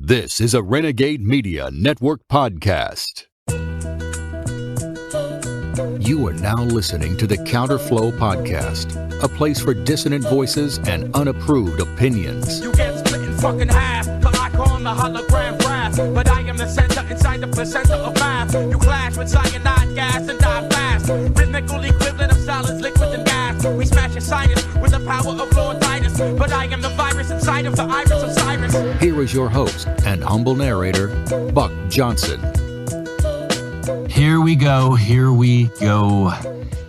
This is a Renegade Media Network podcast. You are now listening to the Counterflow podcast, a place for dissonant voices and unapproved opinions. You get split in fucking half, but I call him the hologram brass. But I am the center inside the placenta of math. You clash with cyanide gas and die fast. Rhythmical equivalent of solids, liquids, and gas. We smash your sinus with the power of Lord Titus. But I am the virus inside of the iris of Cyrus. Here is your host and humble narrator, Buck Johnson. Here we go.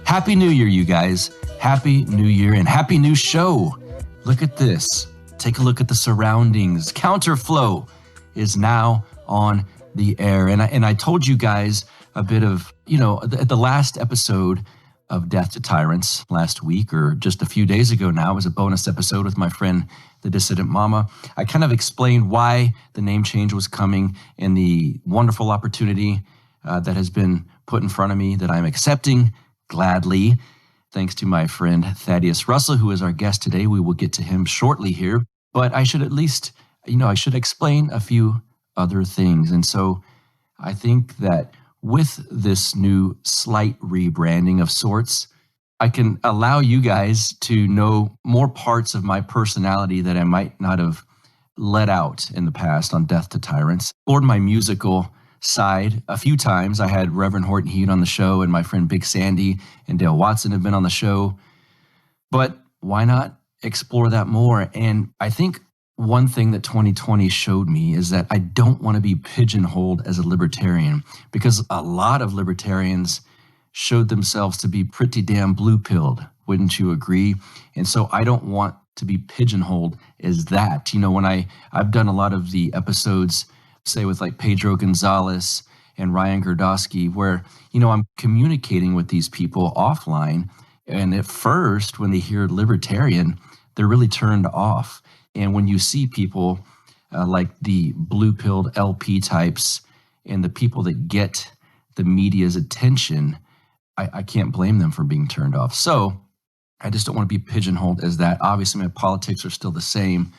Happy New Year, you guys. Happy New Year and happy new show. Look at this. Take a look at the surroundings. Counterflow is now on the air. And I told you guys a bit of, at the last episode of Death to Tyrants last week, or just a few days ago now, was a bonus episode with my friend, the Dissident Mama. I kind of explained why the name change was coming and the wonderful opportunity that has been put in front of me that I'm accepting gladly. Thanks to my friend Thaddeus Russell, who is our guest today. We will get to him shortly here. But I should at least, I should explain a few other things. And so I think that with this new slight rebranding of sorts, I can allow you guys to know more parts of my personality that I might not have let out in the past on Death to Tyrants. Explored my musical side a few times. I had Reverend Horton Heat on the show, and my friend Big Sandy and Dale Watson have been on the show. But why not explore that more? And I think one thing that 2020 showed me is that I don't want to be pigeonholed as a libertarian, because a lot of libertarians showed themselves to be pretty damn blue-pilled. Wouldn't you agree? And so I don't want to be pigeonholed as that. When I've done a lot of the episodes, say with like Pedro Gonzalez and Ryan Gerdowski, where, I'm communicating with these people offline. And at first, when they hear libertarian, they're really turned off. And when you see people like the blue-pilled LP types and the people that get the media's attention, I can't blame them for being turned off. So I just don't want to be pigeonholed as that. Obviously, my politics are still the same.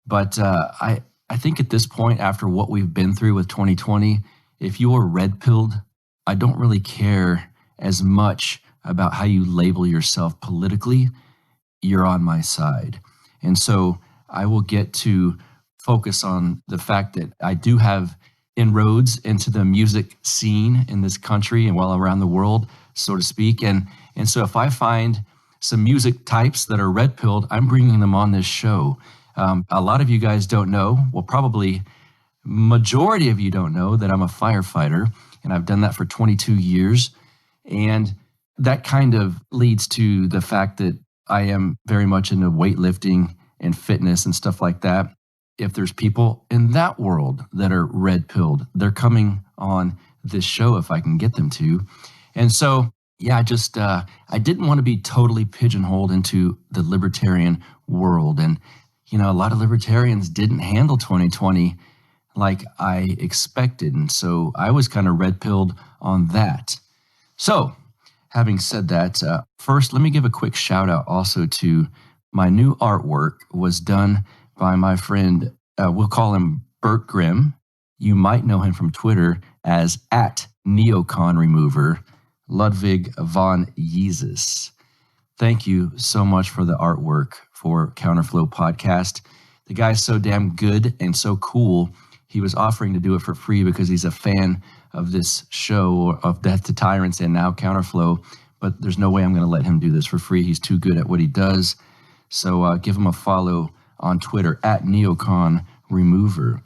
But I think at this point, after what we've been through with 2020, if you are red-pilled, I don't really care as much about how you label yourself politically. You're on my side. And so I will get to focus on the fact that I do have inroads into the music scene in this country and around the world, so to speak. And so if I find some music types that are red-pilled, I'm bringing them on this show. A lot of you guys don't know, well, probably majority of you don't know that I'm a firefighter, and I've done that for 22 years. And that kind of leads to the fact that I am very much into weightlifting and fitness and stuff like that. If there's people in that world that are red-pilled, they're coming on this show if I can get them to. And so, I didn't want to be totally pigeonholed into the libertarian world. And, a lot of libertarians didn't handle 2020 like I expected. And so I was kind of red-pilled on that. So having said that, first, let me give a quick shout out also to my new artwork was done by my friend, we'll call him Bert Grimm. You might know him from Twitter as @NeoconRemover, Ludwig von Jesus. Thank you so much for the artwork for Counterflow podcast. The guy's so damn good and so cool. He was offering to do it for free because he's a fan of this show, of Death to Tyrants and now Counterflow. But there's no way I'm going to let him do this for free. He's too good at what he does. So give him a follow on Twitter @NeoconRemover.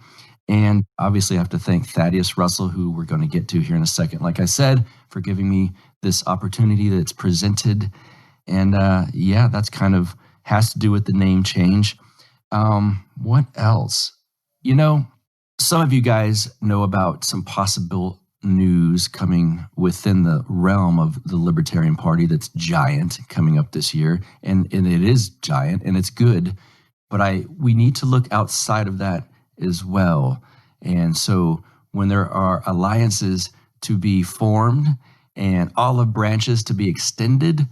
And obviously I have to thank Thaddeus Russell, who we're going to get to here in a second, like I said, for giving me this opportunity that's presented. And that's kind of has to do with the name change. What else? Some of you guys know about some possible news coming within the realm of the Libertarian Party that's giant coming up this year. And it is giant and it's good, but we need to look outside of that as well. And so when there are alliances to be formed and olive branches to be extended,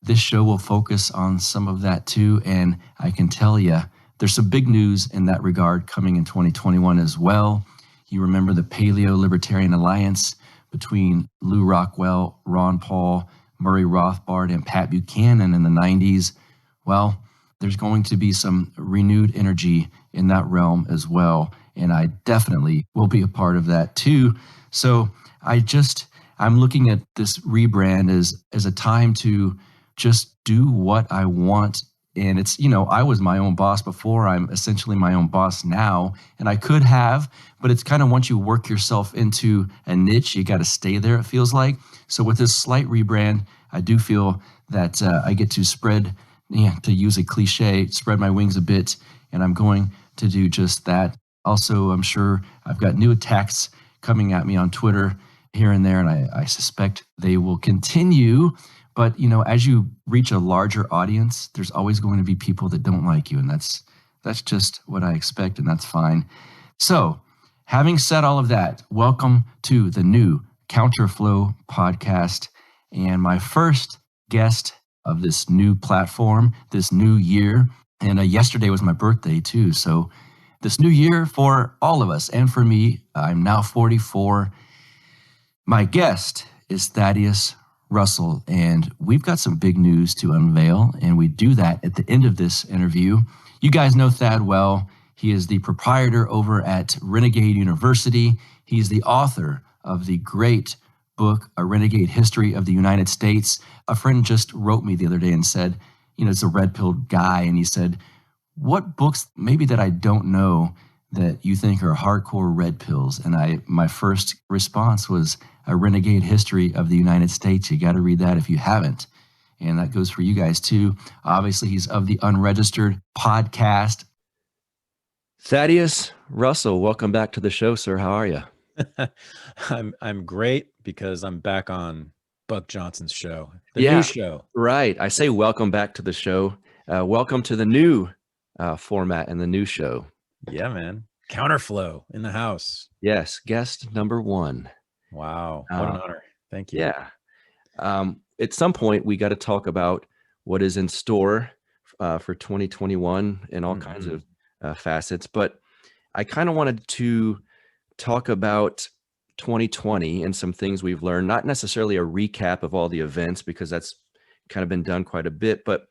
this show will focus on some of that too. And I can tell you there's some big news in that regard coming in 2021 as well. You remember the Paleo Libertarian Alliance between Lou Rockwell, Ron Paul, Murray Rothbard, and Pat Buchanan in the 90s. Well, there's going to be some renewed energy in that realm as well. And I definitely will be a part of that too. So I'm looking at this rebrand as a time to just do what I want. And it's, I was my own boss before. I'm essentially my own boss now. And I could have, but it's kind of once you work yourself into a niche, you got to stay there, it feels like. So with this slight rebrand, I do feel that I get to to use a cliche, spread my wings a bit. And I'm going to do just that. Also, I'm sure I've got new attacks coming at me on Twitter here and there, and I suspect they will continue. But, as you reach a larger audience, there's always going to be people that don't like you, and that's just what I expect, and that's fine. So, having said all of that, welcome to the new Counterflow podcast, and my first guest of this new platform, this new year, and yesterday was my birthday too, so this new year for all of us, and for me, I'm now 44. My guest is Thaddeus Russell, and we've got some big news to unveil, and we do that at the end of this interview. You guys know Thad well. He is the proprietor over at Renegade University. He's the author of the great book, A Renegade History of the United States. A friend just wrote me the other day and said, it's a red-pilled guy, and he said, what books maybe that I don't know that you think are hardcore red pills? And my first response was A Renegade History of the United States. You got to read that if you haven't. And that goes for you guys too. Obviously, he's of the Unregistered podcast. Thaddeus Russell, welcome back to the show, sir. How are you? I'm great because I'm back on Buck Johnson's show, the new show. Right. I say welcome back to the show. Welcome to the new format and the new show. Yeah, man. Counterflow in the house. Yes. Guest number 1. Wow. What an honor. Thank you. Yeah. At some point, we got to talk about what is in store for 2021 and all kinds of facets. But I kind of wanted to talk about 2020 and some things we've learned, not necessarily a recap of all the events, because that's kind of been done quite a bit, but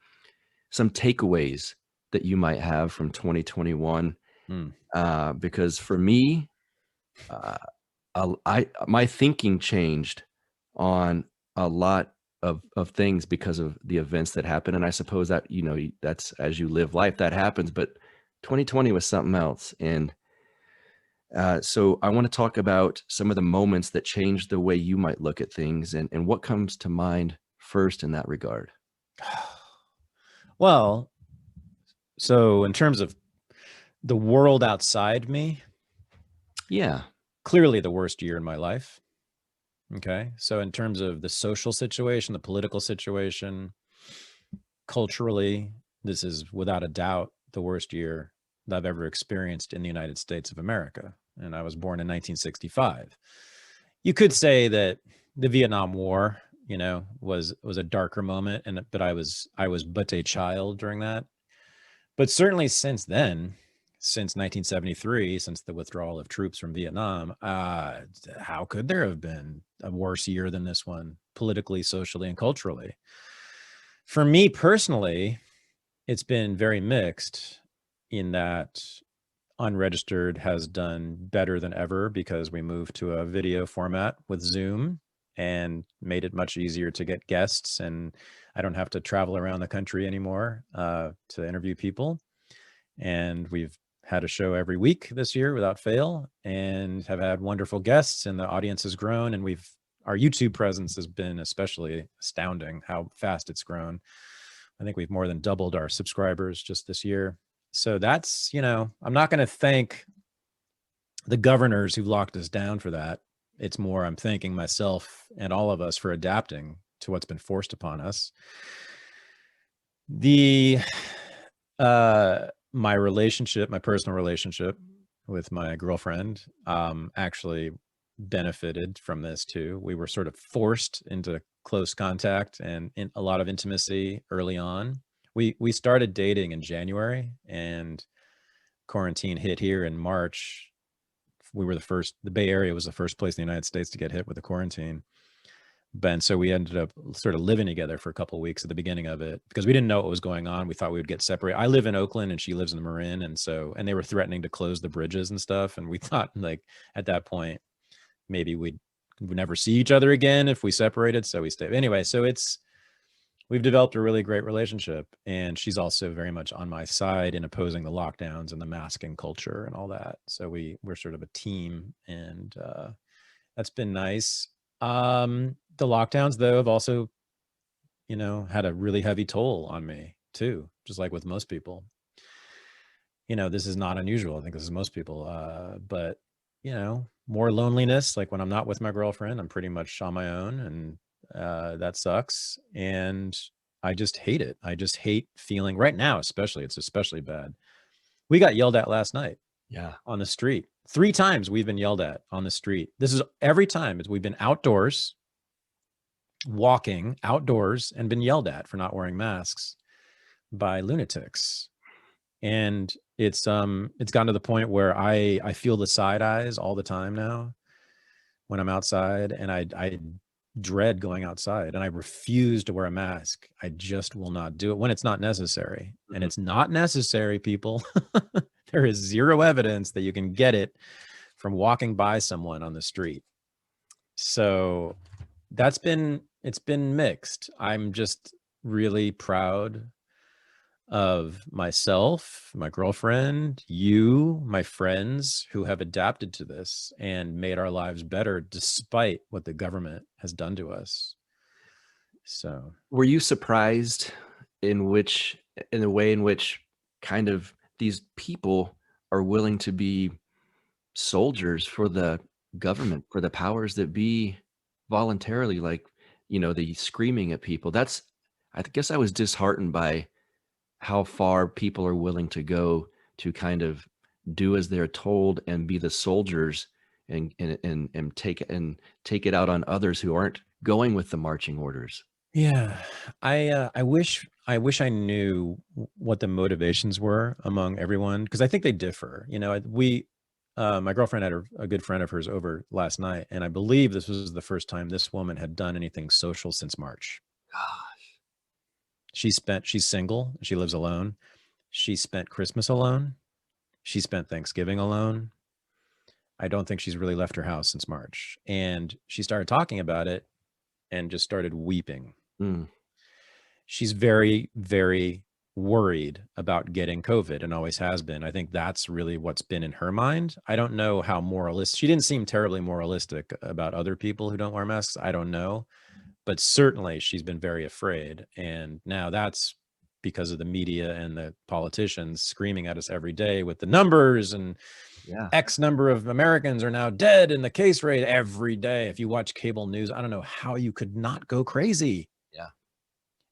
some takeaways that you might have from 2021. Because for me, my thinking changed on a lot of things because of the events that happened. And I suppose that, that's as you live life, that happens, but 2020 was something else. And so I want to talk about some of the moments that changed the way you might look at things, and what comes to mind first in that regard. Well, so in terms of the world outside me, clearly the worst year in my life. Okay. So in terms of the social situation, the political situation, culturally, this is without a doubt the worst year that I've ever experienced in the United States of America. And I was born in 1965. You could say that the Vietnam War, was a darker moment, but I was but a child during that. But certainly since then, since 1973, since the withdrawal of troops from Vietnam, how could there have been a worse year than this one, politically, socially, and culturally? For me personally, it's been very mixed in that Unregistered has done better than ever because we moved to a video format with Zoom and made it much easier to get guests, and I don't have to travel around the country anymore to interview people. And we've had a show every week this year without fail, and have had wonderful guests, and the audience has grown, and our YouTube presence has been especially astounding how fast it's grown. I think we've more than doubled our subscribers just this year. So that's, I'm not going to thank the governors who locked us down for that. It's more, I'm thanking myself and all of us for adapting to what's been forced upon us. My personal relationship with my girlfriend, actually benefited from this too. We were sort of forced into close contact and a lot of intimacy early on. We started dating in January, and quarantine hit here in March, we were the Bay Area was the first place in the United States to get hit with a quarantine. And so we ended up sort of living together for a couple of weeks at the beginning of it because we didn't know what was going on. We thought we would get separated. I live in Oakland and she lives in Marin. And they were threatening to close the bridges and stuff. And we thought like at that point, maybe we'd never see each other again if we separated. So we stayed. Anyway, so we've developed a really great relationship. And she's also very much on my side in opposing the lockdowns and the masking culture and all that. So we're sort of a team, and that's been nice. The lockdowns, though, have also, had a really heavy toll on me too, just like with most people. This is not unusual. I think this is most people. But, more loneliness. Like when I'm not with my girlfriend, I'm pretty much on my own, and that sucks. And I just hate it. I just hate feeling right now, especially. It's especially bad. We got yelled at last night. Yeah. On the street. 3 times we've been yelled at on the street. This is every time we've been outdoors, walking outdoors, and been yelled at for not wearing masks by lunatics. And it's gotten to the point where I feel the side eyes all the time now when I'm outside, and I dread going outside, and I refuse to wear a mask. I just will not do it when it's not necessary. And it's not necessary, people. There is zero evidence that you can get it from walking by someone on the street. So it's been mixed. I'm just really proud of myself, my girlfriend, you, my friends who have adapted to this and made our lives better despite what the government has done to us. So, were you surprised in the way in which kind of these people are willing to be soldiers for the government, for the powers that be, voluntarily, like, the screaming at people? I guess I was disheartened by how far people are willing to go to kind of do as they're told and be the soldiers and take it out on others who aren't going with the marching orders. yeah, I wish I knew what the motivations were among everyone, because I think they differ. My girlfriend had a good friend of hers over last night, and I believe this was the first time this woman had done anything social since March. She's single. She lives alone. She spent Christmas alone. She spent Thanksgiving alone. I don't think she's really left her house since March. And she started talking about it and just started weeping. She's very, very worried about getting COVID and always has been. I think that's really what's been in her mind. I don't know how moralistic. She didn't seem terribly moralistic about other people who don't wear masks. I don't know. But certainly she's been very afraid. And now that's because of the media and the politicians screaming at us every day with the numbers, and X number of Americans are now dead in the case rate every day. If you watch cable news, I don't know how you could not go crazy. Yeah.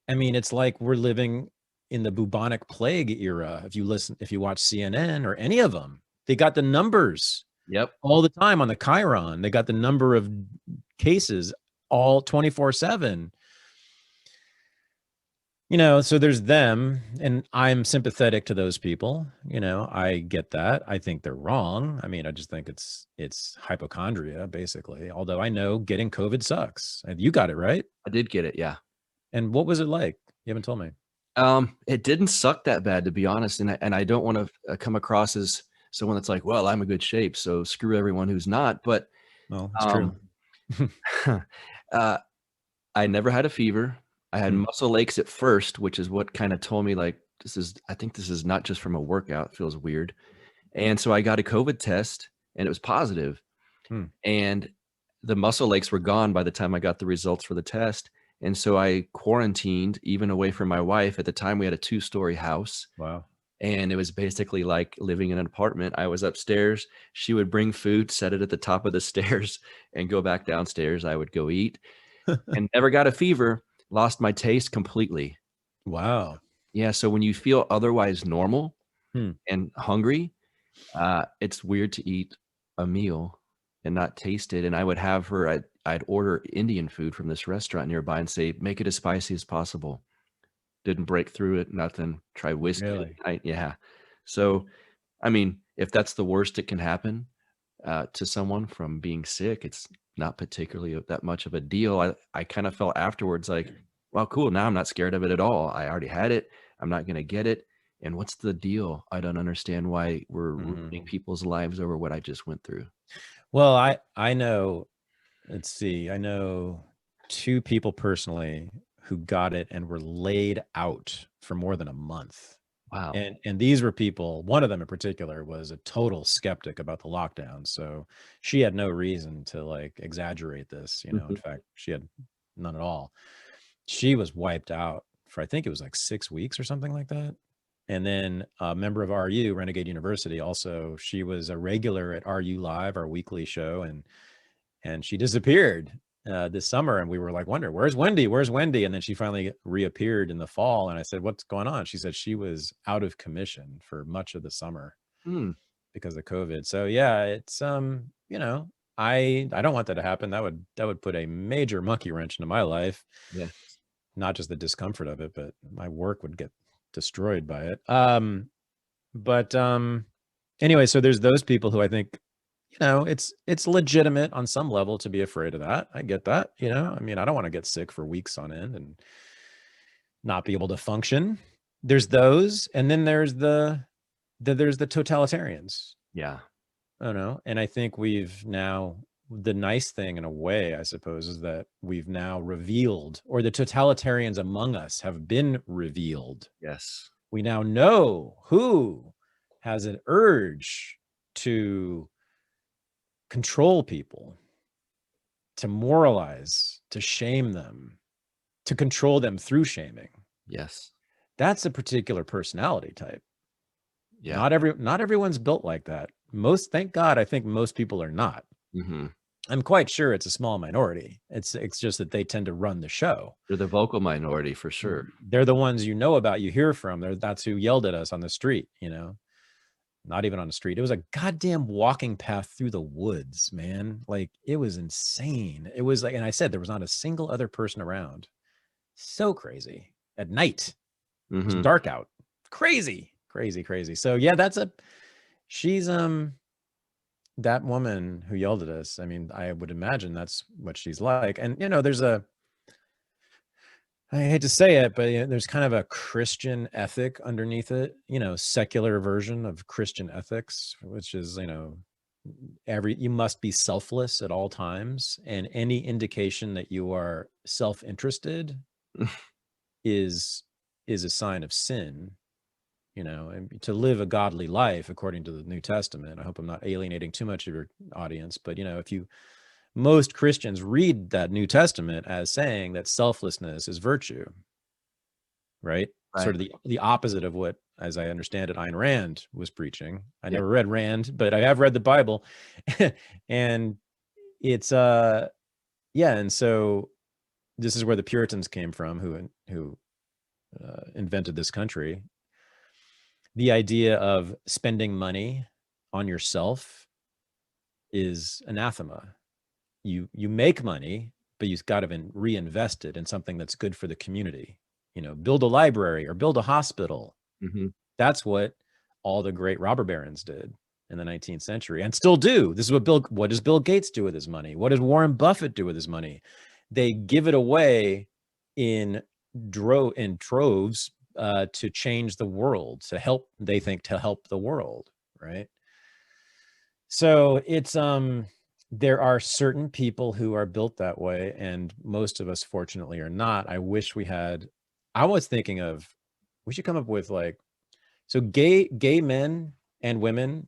I mean, it's like we're living in the bubonic plague era. If you watch CNN or any of them, they got the numbers all the time on the Chiron. They got the number of cases all 24/7. So there's them, and I'm sympathetic to those people. I get that. I think they're wrong. I mean, I just think it's hypochondria, basically. Although I know getting COVID sucks. You got it, right? I did get it, yeah. And what was it like? You haven't told me. It didn't suck that bad, to be honest. And I don't want to come across as someone that's like, well, I'm in good shape, so screw everyone who's not. But well, that's true. I never had a fever. I had muscle aches at first, which is what kind of told me, like, I think this is not just from a workout. It feels weird. And so I got a COVID test, and it was positive. And the muscle aches were gone by the time I got the results for the test. And so I quarantined, even away from my wife. At the time, we had a 2-story house. Wow. And it was basically like living in an apartment. I was upstairs. She would bring food, set it at the top of the stairs, and go back downstairs. I would go eat and never got a fever, lost my taste completely. Wow. Yeah. So when you feel otherwise normal and hungry, it's weird to eat a meal and not taste it. And I would have her, I'd order Indian food from this restaurant nearby and say, make it as spicy as possible. Didn't break through it, nothing. Try whiskey. Really? Yeah. So I mean, if that's the worst it can happen to someone from being sick, it's not particularly that much of a deal. I kind of felt afterwards like, well, cool. Now I'm not scared of it at all. I already had it. I'm not going to get it. And what's the deal? I don't understand why we're ruining people's lives over what I just went through. Well, I know, let's see, I know 2 people personally who got it and were laid out for more than a month. Wow. And these were people, one of them in particular was a total skeptic about the lockdown. So she had no reason to like exaggerate this, you know. In fact, she had none at all. She was wiped out for, I think it was like 6 weeks or something like that. And then a member of RU, Renegade University, also, she was a regular at RU Live, our weekly show, and she disappeared this summer, and we were like, wonder, where's Wendy? Where's Wendy? And then she finally reappeared in the fall, and I said, what's going on? She said she was out of commission for much of the summer because of COVID. So yeah, it's you know, I don't want that to happen. That would put a major monkey wrench into my life. Yeah. Not just the discomfort of it, but my work would get destroyed by it. But anyway, so there's those people who I think, you know, it's legitimate on some level to be afraid of that. I get that, you know. I mean, I don't want to get sick for weeks on end and not be able to function. There's those, and then there's the totalitarians. Yeah. I don't know. And I think we've now, the nice thing in a way, I suppose, is that we've now revealed, or the totalitarians among us have been revealed. Yes. We now know who has an urge to control people, to moralize, to shame them, to control them through shaming. Yes. That's a particular personality type. Yeah. Not everyone's built like that. Thank God, I think most people are not. I'm quite sure it's a small minority. It's just that they tend to run the show. They're the vocal minority for sure. They're the ones you know about, you hear from. That's who yelled at us on the street, you know. Not even on the street. It was a goddamn walking path through the woods, man. Like, it was insane. It was like, and I said there was not a single other person around. So crazy. At night. It was dark out. Crazy. So yeah, she's that woman who yelled at us. I mean, I would imagine that's what she's like. And you know, I hate to say it, but there's kind of a Christian ethic underneath it, you know, secular version of Christian ethics, which is, you know, you must be selfless at all times. And any indication that you are self-interested is a sign of sin, you know. And to live a godly life according to the New Testament, I hope I'm not alienating too much of your audience, but you know, most Christians read that New Testament as saying that selflessness is virtue, right? Sort of the opposite of what, as I understand it, Ayn Rand was preaching. I never read Rand, but I have read the Bible. And it's, and so this is where the Puritans came from, who invented this country. The idea of spending money on yourself is anathema. You make money, but you've got to reinvest it in something that's good for the community. You know, build a library or build a hospital. That's what all the great robber barons did in the 19th century and still do. This is what does Bill Gates do with his money? What does Warren Buffett do with his money? They give it away in troves to change the world, to help the world, right? So it's there are certain people who are built that way, and most of us fortunately are not. I was thinking of, we should come up with so gay men and women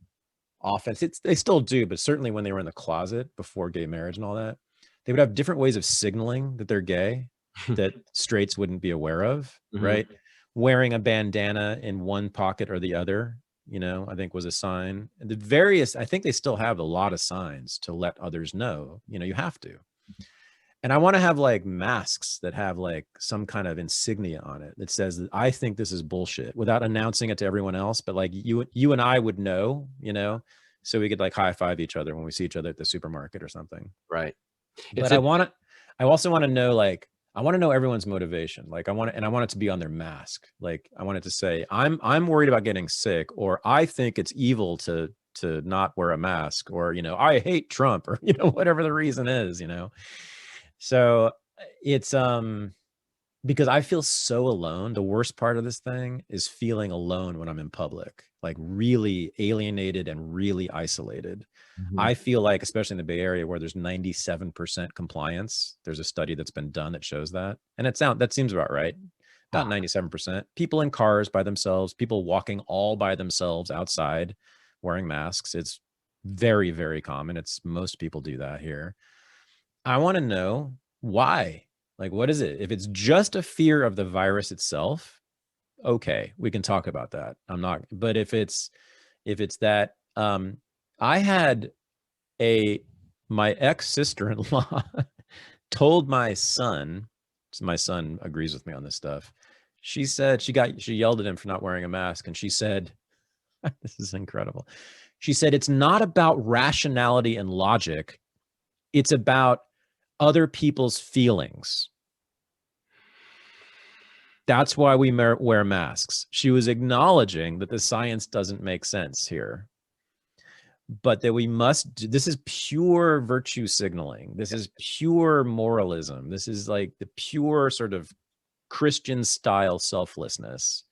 often, they still do, but certainly when they were in the closet before gay marriage and all that, they would have different ways of signaling that they're gay that straights wouldn't be aware of, right? Wearing a bandana in one pocket or the other, you know, I think was a sign. I think they still have a lot of signs to let others know, you know, you have to. And I want to have masks that have some kind of insignia on it that says that I think this is bullshit, without announcing it to everyone else. But you and I would know, you know, so we could high five each other when we see each other at the supermarket or something. Right. But I also want to know, I want to know everyone's motivation. Like I want it to be on their mask. Like I want it to say, I'm worried about getting sick, or I think it's evil to not wear a mask, or, you know, I hate Trump, or, you know, whatever the reason is, you know? So it's, because I feel so alone. The worst part of this thing is feeling alone when I'm in public, like really alienated and really isolated. I feel like, especially in the Bay Area where there's 97% compliance, there's a study that's been done that shows that. And that seems about right. About 97%. People in cars by themselves, people walking all by themselves outside wearing masks. It's very, very common. Most people do that here. I want to know why. Like, what is it? If it's just a fear of the virus itself, okay, we can talk about that. But if it's that, I had my ex-sister-in-law told my son agrees with me on this stuff. She said, she yelled at him for not wearing a mask. And she said, this is incredible. She said, it's not about rationality and logic. It's about other people's feelings. That's why we wear masks. She was acknowledging that the science doesn't make sense here, but that this is pure virtue signaling. This is pure moralism. This is like the pure sort of Christian style selflessness.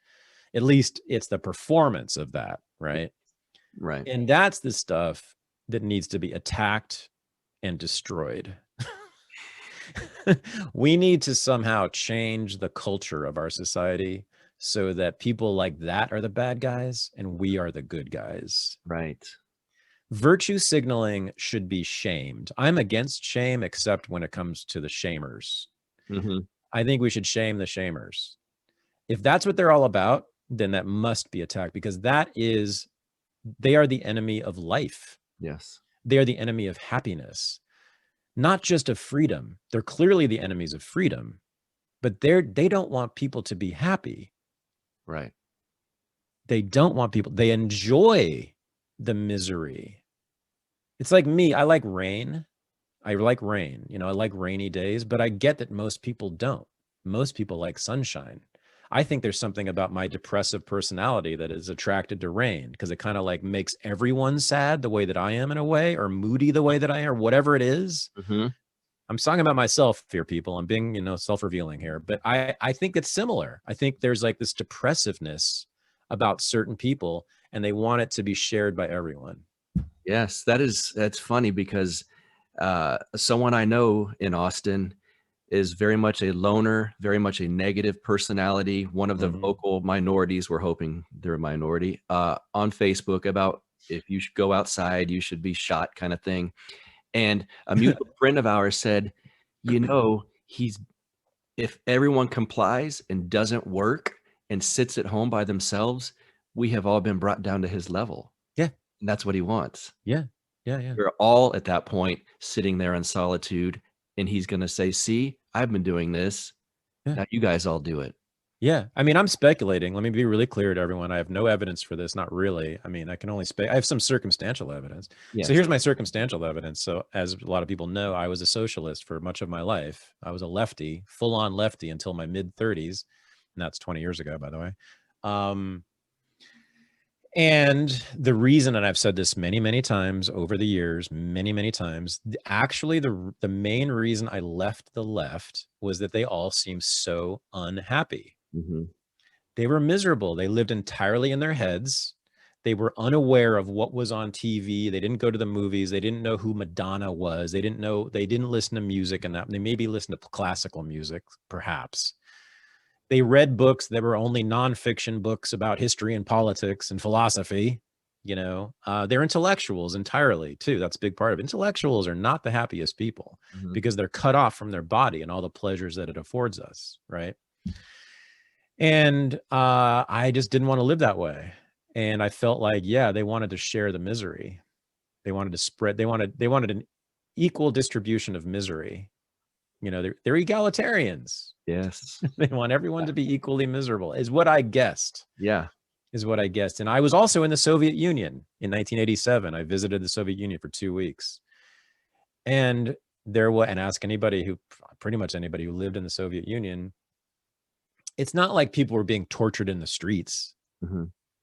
At least it's the performance of that, right? Right. And that's the stuff that needs to be attacked and destroyed. We need to somehow change the culture of our society so that people like that are the bad guys and we are the good guys. Right. Virtue signaling should be shamed. I'm against shame, except when it comes to the shamers. I think we should shame the shamers. If that's what they're all about, then that must be attacked, because they are the enemy of life. Yes. They are the enemy of happiness. Not just of freedom. They're clearly the enemies of freedom, but they don't want people to be happy. Right. They don't want people, they enjoy the misery. It's like me. I like rain. You know, I like rainy days, but I get that most people don't. Most people like sunshine. I think there's something about my depressive personality that is attracted to rain, because it kind of like makes everyone sad the way that I am in a way, or moody the way that I am, or whatever it is. I'm talking about myself here, people. I'm being, you know, self-revealing here, but I think it's similar. I think there's like this depressiveness about certain people, and they want it to be shared by everyone. Yes, that's funny, because someone I know in Austin is very much a loner, very much a negative personality, one of the vocal minorities, we're hoping they're a minority, on Facebook, about if you should go outside, you should be shot, kind of thing. And a mutual friend of ours said, you know, if everyone complies and doesn't work and sits at home by themselves, we have all been brought down to his level. Yeah. And that's what he wants. Yeah. We're all at that point sitting there in solitude, and he's going to say, see, I've been doing this. Yeah. Now you guys all do it. Yeah. I mean, I'm speculating. Let me be really clear to everyone. I have no evidence for this. Not really. I mean, I can only I have some circumstantial evidence. Yes. So here's my circumstantial evidence. So as a lot of people know, I was a socialist for much of my life. I was a lefty, full on lefty, until my mid 30s. And that's 20 years ago, by the way. And the reason, and I've said this many, many times over the years, many times, actually the main reason I left the left was that they all seemed so unhappy. They were miserable. They lived entirely in their heads. They were unaware of what was on TV. They didn't go to the movies. They didn't know who Madonna was. They didn't listen to music, and that they maybe listened to classical music, perhaps. They read books that were only nonfiction books about history and politics and philosophy. You know, they're intellectuals entirely too. That's a big part of it. Intellectuals are not the happiest people because they're cut off from their body and all the pleasures that it affords us. Right. And I just didn't want to live that way. And I felt like, yeah, they wanted to share the misery. They wanted to spread, they wanted an equal distribution of misery. You know, they're egalitarians. Yes. They want everyone to be equally miserable, is what I guessed. Yeah. Is what I guessed. And I was also in the Soviet Union in 1987. I visited the Soviet Union for 2 weeks. And there was, and ask pretty much anybody who lived in the Soviet Union, it's not like people were being tortured in the streets,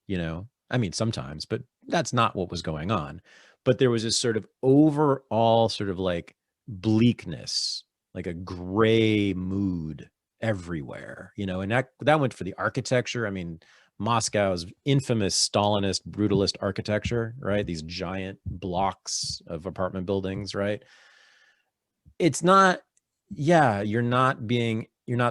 you know, I mean, sometimes, but that's not what was going on. But there was this sort of overall sort of like bleakness, like a gray mood everywhere, you know, and that went for the architecture. I mean, Moscow's infamous Stalinist, brutalist architecture, right? These giant blocks of apartment buildings, right? It's not, yeah, you're not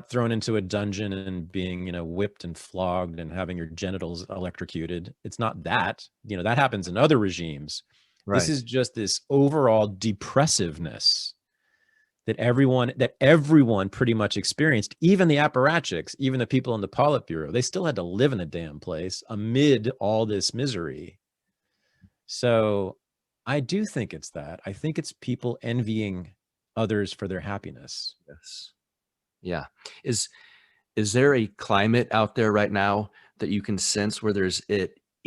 thrown into a dungeon and being, you know, whipped and flogged and having your genitals electrocuted. It's not that, you know, that happens in other regimes. Right. This is just this overall depressiveness that everyone pretty much experienced, even the apparatchiks, even the people in the Politburo. They still had to live in the damn place amid all this misery. So I do think it's that. I think it's people envying others for their happiness. Yes. Yeah. Is there a climate out there right now that you can sense where there's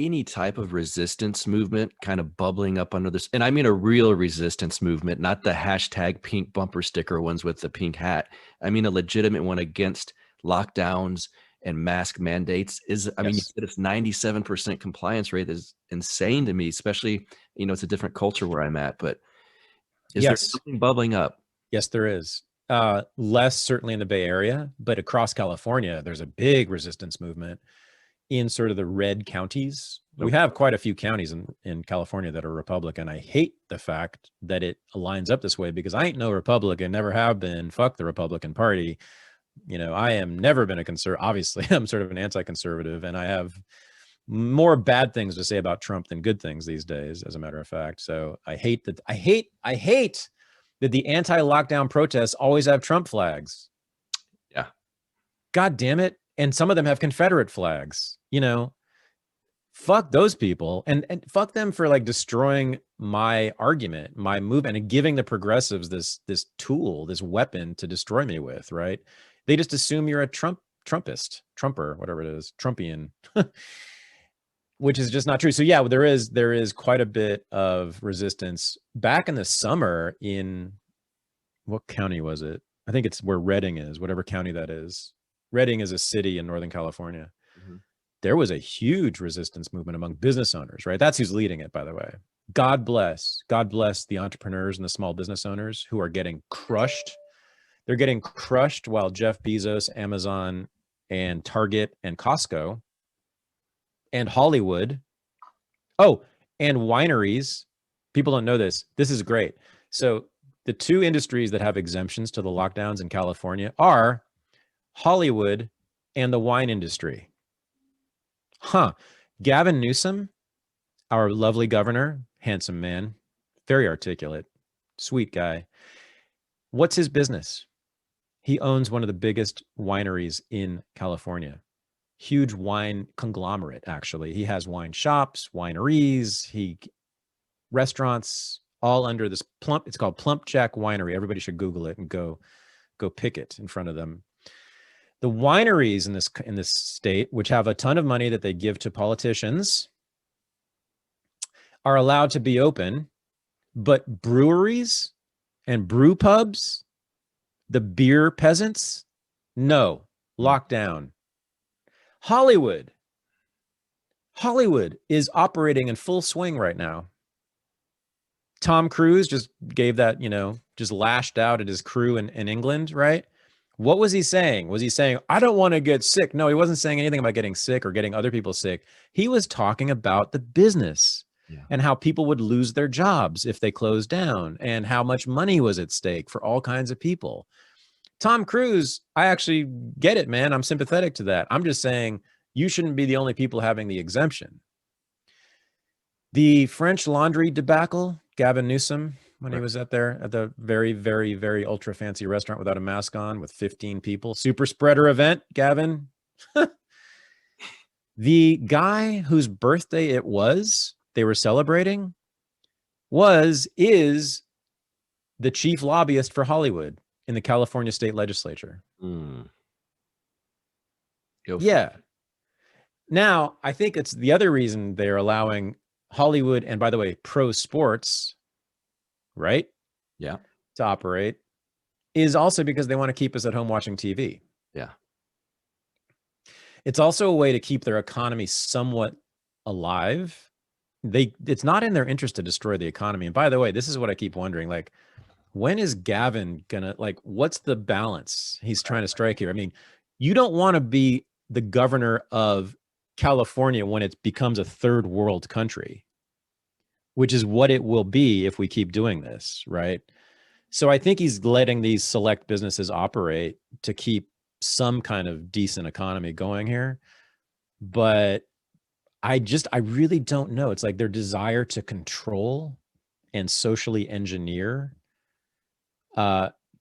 any type of resistance movement kind of bubbling up under this? And I mean a real resistance movement, not the hashtag pink bumper sticker ones with the pink hat. I mean a legitimate one against lockdowns and mask mandates. I mean, you said it's 97% compliance rate is insane to me, especially, you know, it's a different culture where I'm at, but is there something bubbling up? Yes, there is. Less certainly in the Bay Area, but across California, there's a big resistance movement in sort of the red counties. We have quite a few counties in California that are Republican. I hate the fact that it lines up this way because I ain't no Republican, never have been. Fuck the Republican Party. You know, I am never been a conservative. Obviously, I'm sort of an anti-conservative, and I have more bad things to say about Trump than good things these days, as a matter of fact. So I hate that. I hate that the anti-lockdown protests always have Trump flags. Yeah. God damn it. And some of them have Confederate flags, you know, fuck those people and fuck them for like destroying my argument, my movement, and giving the progressives this tool, this weapon to destroy me with, right? They just assume you're a Trumpist, Trumper, whatever it is, Trumpian, which is just not true. So yeah, there is quite a bit of resistance. Back in the summer in, what county was it? I think it's where Redding is, whatever county that is. Redding is a city in Northern California. There was a huge resistance movement among business owners, right? That's who's leading it, by the way. God bless the entrepreneurs and the small business owners who are getting crushed. They're getting crushed while Jeff Bezos, Amazon, and Target and Costco and Hollywood. Oh, and wineries. People don't know this. This is great. So the two industries that have exemptions to the lockdowns in California are Hollywood and the wine industry. Gavin Newsom, our lovely governor, handsome man, very articulate, sweet guy. What's his business? He owns one of the biggest wineries in California. Huge wine conglomerate, actually. He has wine shops, wineries, restaurants, all under this it's called Plump Jack Winery. Everybody should Google it and go pick it in front of them. The wineries in this state, which have a ton of money that they give to politicians, are allowed to be open, but breweries and brew pubs, the beer peasants, no, lockdown. Hollywood is operating in full swing right now. Tom Cruise just gave that, you know, just lashed out at his crew in England, right? What was he saying? Was he saying, I don't want to get sick? No, he wasn't saying anything about getting sick or getting other people sick. He was talking about the business and how people would lose their jobs if they closed down and how much money was at stake for all kinds of people. Tom Cruise, I actually get it, man. I'm sympathetic to that. I'm just saying you shouldn't be the only people having the exemption. The French Laundry debacle, Gavin Newsom, when he was at the very, very, very ultra fancy restaurant without a mask on with 15 people. Super spreader event, Gavin. The guy whose birthday it was, they were celebrating, is the chief lobbyist for Hollywood in the California state legislature. Yeah. Now, I think it's the other reason they're allowing Hollywood, and by the way, pro sports, right? Yeah. to operate is also because they want to keep us at home watching TV. Yeah. It's also a way to keep their economy somewhat alive. It's not in their interest to destroy the economy. And by the way, this is what I keep wondering, like, when is Gavin gonna, like, what's the balance he's trying to strike here? I mean, you don't want to be the governor of California when it becomes a third world country, which is what it will be if we keep doing this, right? So I think he's letting these select businesses operate to keep some kind of decent economy going here. But I really don't know. It's like their desire to control and socially engineer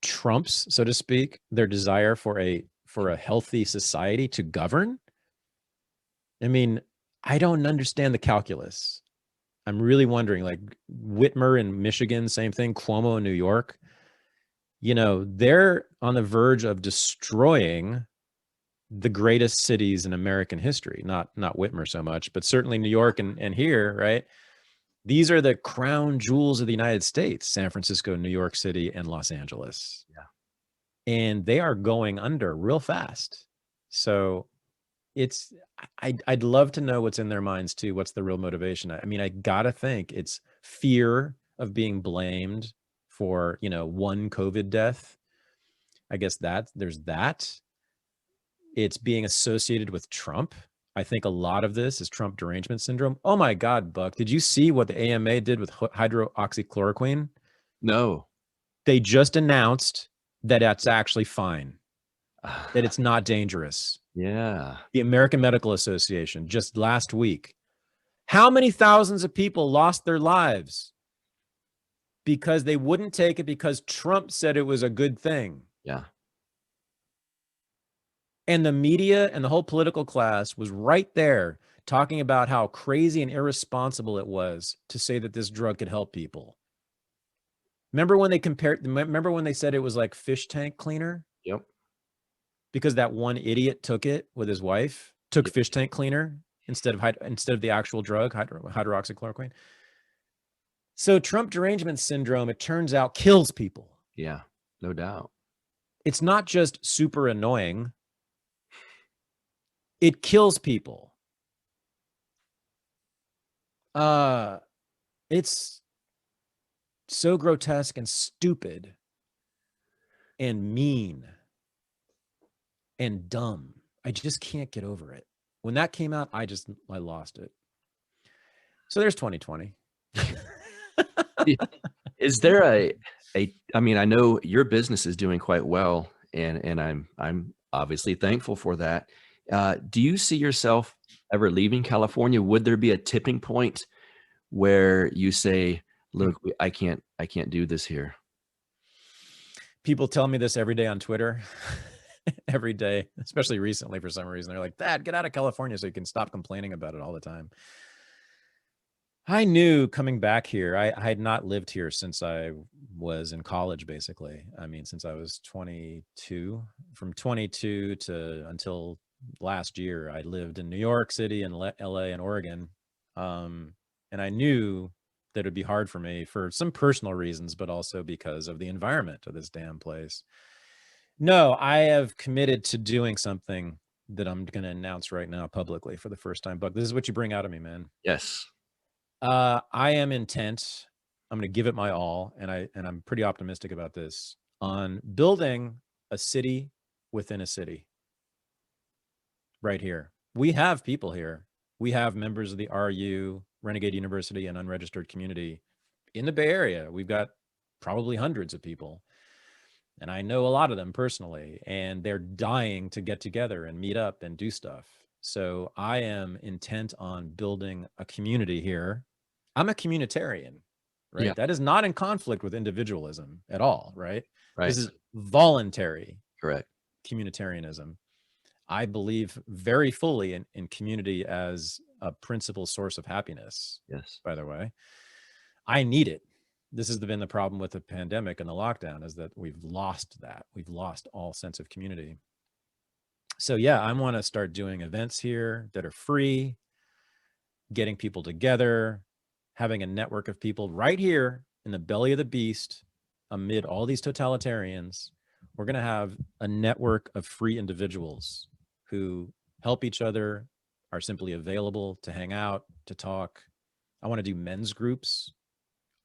trumps, so to speak, their desire for a healthy society to govern. I mean, I don't understand the calculus. I'm really wondering, like Whitmer in Michigan, same thing, Cuomo in New York, you know, they're on the verge of destroying the greatest cities in American history. Not Whitmer so much, but certainly New York and here, right? These are the crown jewels of the United States, San Francisco, New York City, and Los Angeles. Yeah. And they are going under real fast. So I'd love to know what's in their minds too. What's the real motivation? I mean, I gotta think it's fear of being blamed for, you know, one COVID death. I guess there's that. It's being associated with Trump. I think a lot of this is Trump derangement syndrome. Oh my God, Buck, did you see what the AMA did with hydroxychloroquine? No. They just announced that that's actually fine, that it's not dangerous. Yeah. The American Medical Association just last week. How many thousands of people lost their lives because they wouldn't take it because Trump said it was a good thing? Yeah. And the media and the whole political class was right there talking about how crazy and irresponsible it was to say that this drug could help people. Remember when they said it was like fish tank cleaner? Yep. Because that one idiot took it with his wife, took fish tank cleaner instead of the actual drug, hydroxychloroquine. So Trump derangement syndrome, it turns out, kills people. Yeah, no doubt. It's not just super annoying. It kills people. It's so grotesque and stupid and mean and dumb. I just can't get over it. When that came out, I lost it. So there's 2020. Is there I mean, I know your business is doing quite well, and I'm obviously thankful for that. Do you see yourself ever leaving California? Would there be a tipping point where you say, look, I can't do this here? People tell me this every day on Twitter. Every day, especially recently for some reason. They're like, Dad, get out of California so you can stop complaining about it all the time. I knew coming back here, I had not lived here since I was in college, basically. I mean, since I was 22. From 22 to until last year, I lived in New York City and LA and Oregon. And I knew that it'd be hard for me for some personal reasons, but also because of the environment of this damn place. No, I have committed to doing something that I'm going to announce right now publicly for the first time. Buck, this is what you bring out of me, man. Yes. I am intent. I'm going to give it my all, and I'm pretty optimistic about this, on building a city within a city. Right here, we have people here. We have members of the RU, Renegade University, and unregistered community in the Bay Area. We've got probably hundreds of people. And I know a lot of them personally, and they're dying to get together and meet up and do stuff. So I am intent on building a community here. I'm a communitarian, right? Yeah. That is not in conflict with individualism at all, right? Right. This is voluntary. Correct. Communitarianism. I believe very fully in community as a principal source of happiness. Yes. By the way, I need it. This has been the problem with the pandemic and the lockdown, is that we've lost that. We've lost all sense of community. So yeah, I want to start doing events here that are free, getting people together, having a network of people right here in the belly of the beast amid all these totalitarians, we're going to have a network of free individuals who help each other, are simply available to hang out, to talk. I want to do men's groups.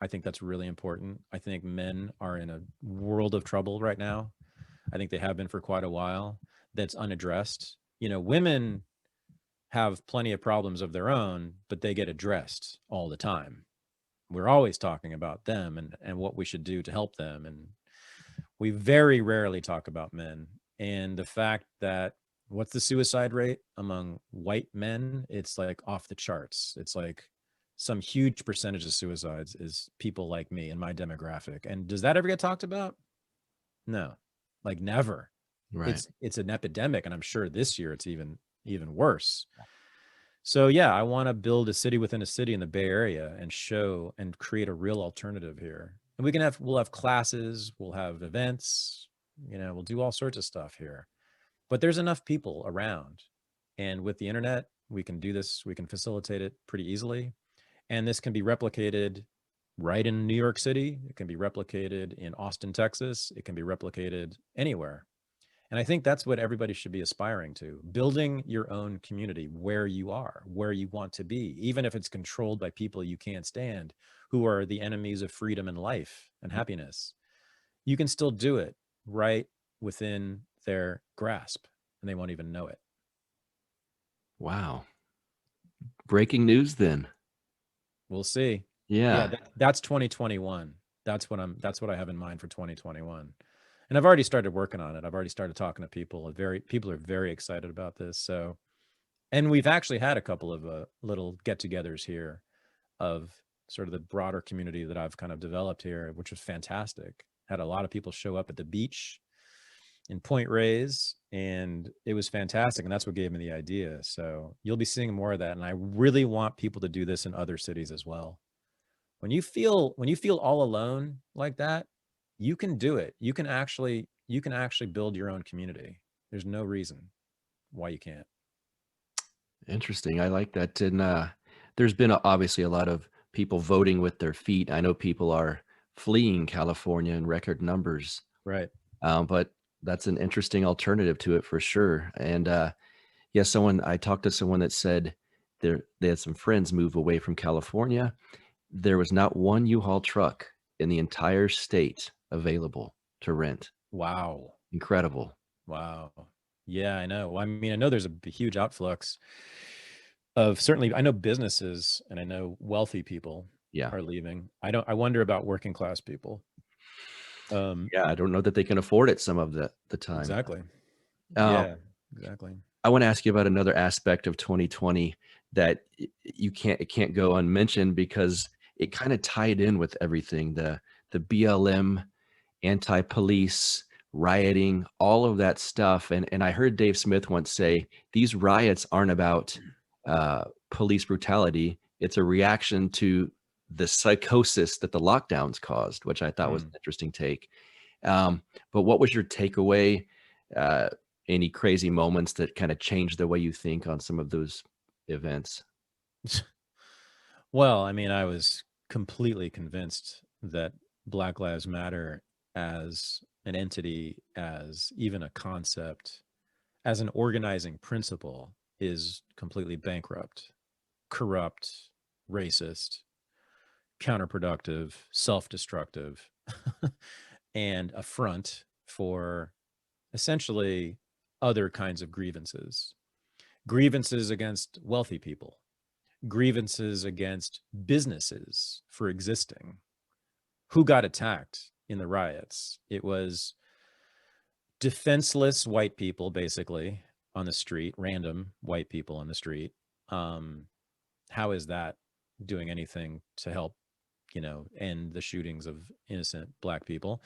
I think that's really important. I think men are in a world of trouble right now. I think they have been for quite a while. That's unaddressed. You know, women have plenty of problems of their own, but they get addressed all the time. We're always talking about them and what we should do to help them. And we very rarely talk about men. And the fact that what's the suicide rate among white men? It's like off the charts. It's like some huge percentage of suicides is people like me in my demographic. And does that ever get talked about? No, like never. Right. It's an epidemic, and I'm sure this year it's even worse. So yeah, I want to build a city within a city in the Bay Area and show and create a real alternative here. And we'll have classes, we'll have events, you know, we'll do all sorts of stuff here. But there's enough people around. And with the internet, we can do this, we can facilitate it pretty easily. And this can be replicated right in New York City. It can be replicated in Austin, Texas. It can be replicated anywhere. And I think that's what everybody should be aspiring to, building your own community where you are, where you want to be, even if it's controlled by people you can't stand, who are the enemies of freedom and life and happiness. You can still do it right within their grasp, and they won't even know it. Wow. Breaking news then. We'll see. Yeah. That's 2021. That's what I have in mind for 2021. And I've already started working on it. I've already started talking to people. People are very excited about this. So, and we've actually had a couple of little get-togethers here of sort of the broader community that I've kind of developed here, which was fantastic. Had a lot of people show up at the beach in Point Reyes, and it was fantastic. And that's what gave me the idea. So you'll be seeing more of that. And I really want people to do this in other cities as well. When you feel all alone like that, you can do it. You can actually build your own community. There's no reason why you can't. Interesting. I like that. And there's been obviously a lot of people voting with their feet. I know people are fleeing California in record numbers. Right. But that's an interesting alternative to it for sure. And yeah, I talked to someone that said they had some friends move away from California. There was not one U-Haul truck in the entire state available to rent. Wow. Incredible. Wow. Yeah, I know. Well, I mean, I know there's a huge outflux of, certainly I know businesses and I know wealthy people are leaving. I wonder about working class people. Yeah, I don't know that they can afford it some of the time. Exactly. Yeah, exactly. I want to ask you about another aspect of 2020 that it can't go unmentioned because it kind of tied in with everything, the BLM, anti-police, rioting, all of that stuff. And I heard Dave Smith once say, these riots aren't about police brutality. It's a reaction to the psychosis that the lockdowns caused, which I thought was an interesting take. But what was your takeaway? Any crazy moments that kind of changed the way you think on some of those events? Well, I mean, I was completely convinced that Black Lives Matter as an entity, as even a concept, as an organizing principle is completely bankrupt, corrupt, racist, counterproductive, self-destructive, and a front for essentially other kinds of grievances against wealthy people, grievances against businesses for existing. Who got attacked in the riots? It was defenseless white people, basically, on the street, random white people on the street. How is that doing anything to help, end the shootings of innocent Black people?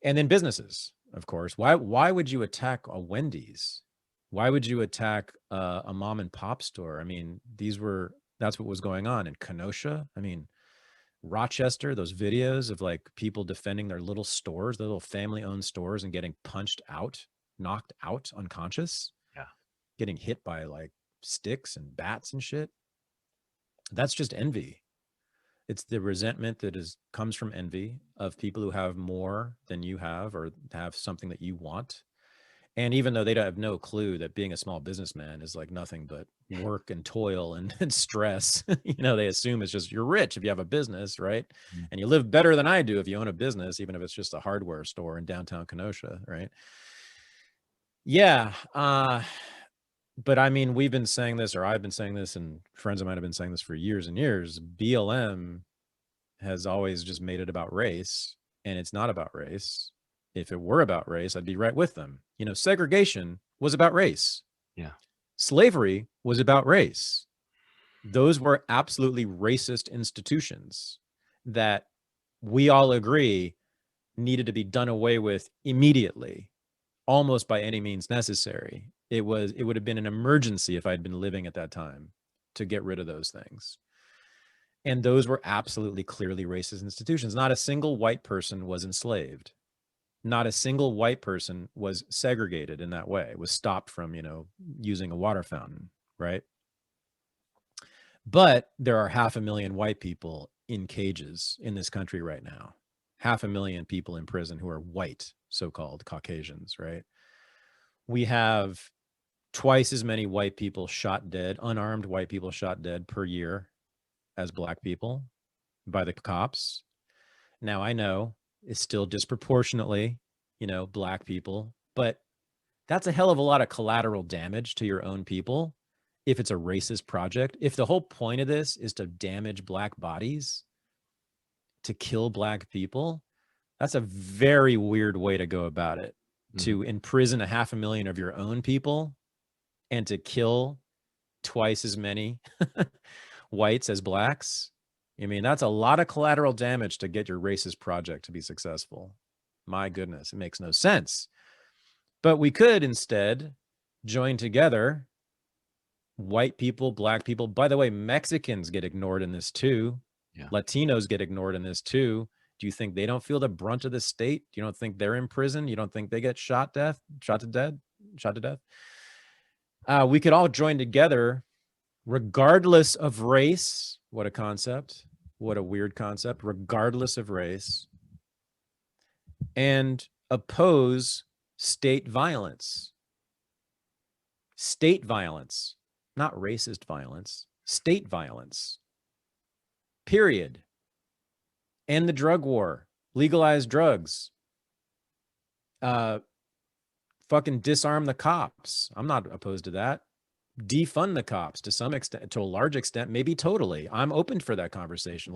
And then businesses, of course. Why would you attack a Wendy's? Why would you attack a mom and pop store? I mean, that's what was going on in Kenosha. I mean, Rochester, those videos of like people defending their little stores, their little family-owned stores, and getting punched out, knocked out, unconscious. Yeah. Getting hit by like sticks and bats and shit. That's just envy. It's the resentment that comes from envy of people who have more than you have or have something that you want. And even though they don't have no clue that being a small businessman is like nothing but work and toil and stress, they assume it's just you're rich if you have a business, right? Mm. And you live better than I do if you own a business, even if it's just a hardware store in downtown Kenosha, right? Yeah. But I mean, we've been saying this, or I've been saying this, and friends of mine have been saying this for years and years. BLM has always just made it about race, and it's not about race. If it were about race, I'd be right with them. Segregation was about race. Yeah. Slavery was about race. Those were absolutely racist institutions that we all agree needed to be done away with immediately, almost by any means necessary. It would have been an emergency if I'd been living at that time to get rid of those things. And those were absolutely clearly racist institutions. Not a single white person was enslaved. Not a single white person was segregated in that way, was stopped from, using a water fountain, right? But there are 500,000 white people in cages in this country right now. 500,000 people in prison who are white, so-called Caucasians, right? We have twice as many white people shot dead, unarmed white people shot dead per year as black people by the cops. Now, I know it's still disproportionately, black people, but that's a hell of a lot of collateral damage to your own people if it's a racist project. If the whole point of this is to damage black bodies, to kill black people, that's a very weird way to go about it. Mm-hmm. To imprison 500,000 of your own people and to kill twice as many whites as blacks. I mean, that's a lot of collateral damage to get your racist project to be successful. My goodness, it makes no sense. But we could instead join together, white people, black people. By the way, Mexicans get ignored in this too. Yeah. Latinos get ignored in this too. Do you think they don't feel the brunt of the state? You don't think they're in prison? You don't think they get shot to death? We could all join together, regardless of race. What a concept. What a weird concept. Regardless of race. And oppose state violence. State violence. Not racist violence. State violence. Period. End the drug war. Legalize drugs. Fucking disarm the cops. I'm not opposed to that. Defund the cops to some extent, to a large extent, maybe totally. I'm open for that conversation.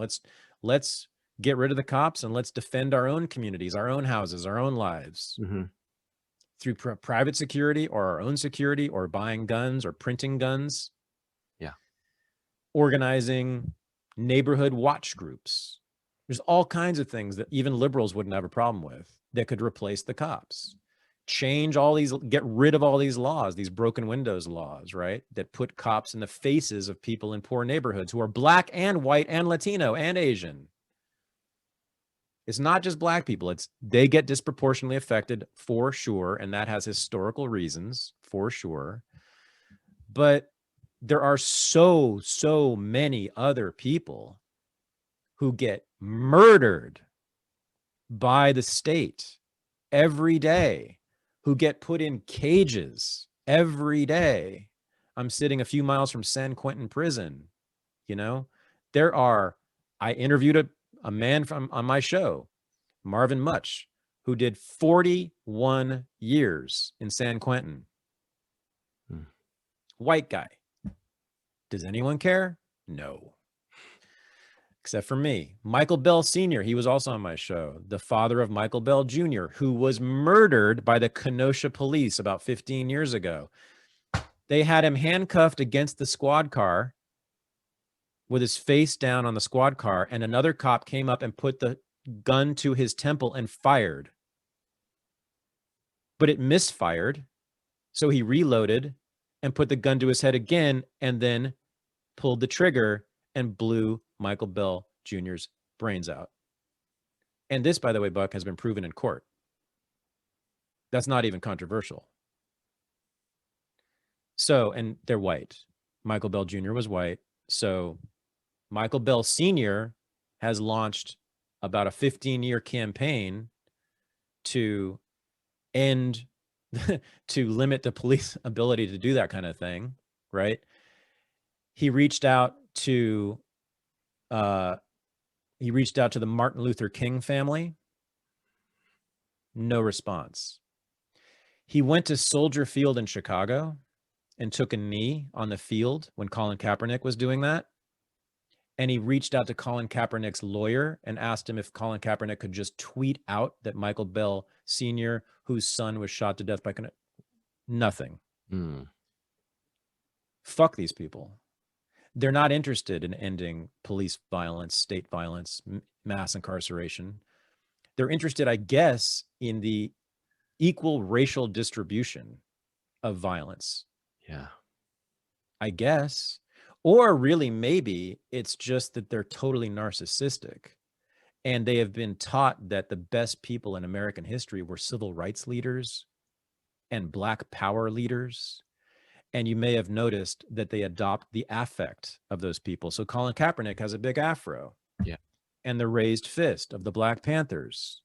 Let's get rid of the cops and let's defend our own communities, our own houses, our own lives. Mm-hmm. Through private security or our own security or buying guns or printing guns. Yeah. Organizing neighborhood watch groups. There's all kinds of things that even liberals wouldn't have a problem with that could replace the cops. Change all these, get rid of all these laws, these broken windows laws, right? That put cops in the faces of people in poor neighborhoods who are black and white and Latino and Asian. It's not just black people. They get disproportionately affected for sure. And that has historical reasons for sure. But there are so many other people who get murdered by the state every day, who get put in cages every day. I'm sitting a few miles from San Quentin prison. I interviewed a man on my show, Marvin Much, who did 41 years in San Quentin. White guy. Does anyone care? No. Except for me. Michael Bell Sr., he was also on my show. The father of Michael Bell Jr., who was murdered by the Kenosha police about 15 years ago. They had him handcuffed against the squad car with his face down on the squad car, and another cop came up and put the gun to his temple and fired. But it misfired, so he reloaded and put the gun to his head again and then pulled the trigger and blew Michael Bell Jr.'s brains out. And this, by the way, Buck, has been proven in court. That's not even controversial. So, and they're white. Michael Bell Jr. was white. So Michael Bell Sr. has launched about a 15-year campaign to end, to limit the police ability to do that kind of thing, right? He reached out to the Martin Luther King family. No response. He went to Soldier Field in Chicago and took a knee on the field when Colin Kaepernick was doing that. And he reached out to Colin Kaepernick's lawyer and asked him if Colin Kaepernick could just tweet out that Michael Bell Sr., whose son was shot to death by nothing. Fuck these people. They're not interested in ending police violence, state violence, mass incarceration. They're interested, I guess, in the equal racial distribution of violence. Yeah. I guess. Or really, maybe it's just that they're totally narcissistic and they have been taught that the best people in American history were civil rights leaders and Black power leaders. And you may have noticed that they adopt the affect of those people. So Colin Kaepernick has a big afro. Yeah. And the raised fist of the Black Panthers.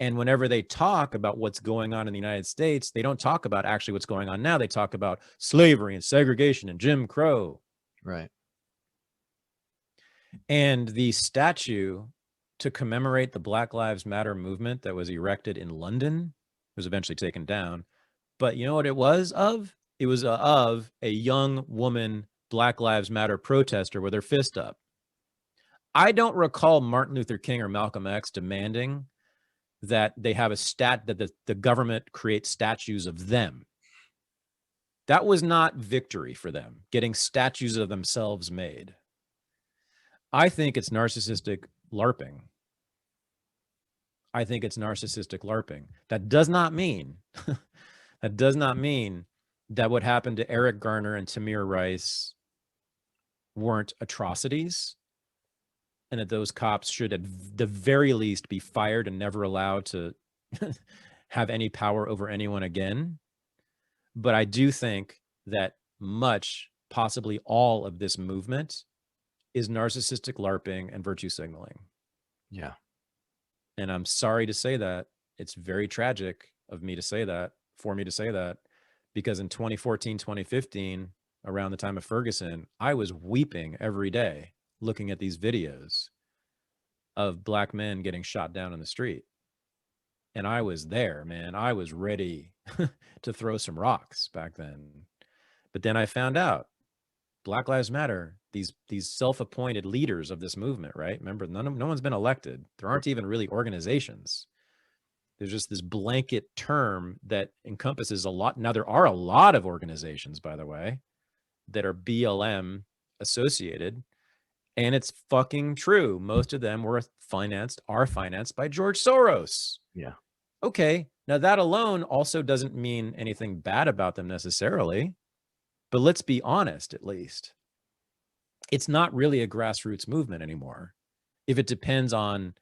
And whenever they talk about what's going on in the United States, they don't talk about actually what's going on now. They talk about slavery and segregation and Jim Crow. Right. And the statue to commemorate the Black Lives Matter movement that was erected in London was eventually taken down. But you know what it was of? It was of a young woman Black Lives Matter protester with her fist up. I don't recall Martin Luther King or Malcolm X demanding that they have that the government create statues of them. That was not victory for them, getting statues of themselves made. I think it's narcissistic LARPing. That does not mean that what happened to Eric Garner and Tamir Rice weren't atrocities, and that those cops should at the very least be fired and never allowed to have any power over anyone again. But I do think that much, possibly all of this movement is narcissistic LARPing and virtue signaling. Yeah. And I'm sorry to say that. It's very tragic of me to say that, for me to say that, because in 2014, 2015, around the time of Ferguson, I was weeping every day looking at these videos of Black men getting shot down in the street. And I was there, man. I was ready to throw some rocks back then. But then I found out Black Lives Matter, these self-appointed leaders of this movement, right? Remember, no one's been elected. There aren't even really organizations. There's just this blanket term that encompasses a lot. Now, there are a lot of organizations, by the way, that are BLM associated. And it's fucking true. Most of them are financed by George Soros. Yeah. Okay. Now that alone also doesn't mean anything bad about them necessarily, but let's be honest, at least. It's not really a grassroots movement anymore if it depends on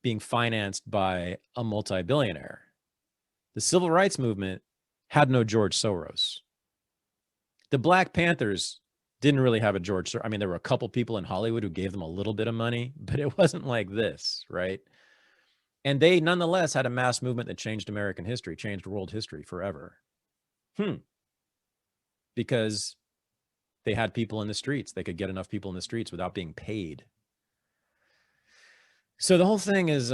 being financed by a multi-billionaire. The civil rights movement had no George Soros. The Black Panthers didn't really have a George Soros. I mean, there were a couple people in Hollywood who gave them a little bit of money, but it wasn't like this, right? And they nonetheless had a mass movement that changed American history, changed world history forever. Because they had people in the streets. They could get enough people in the streets without being paid. So the whole thing is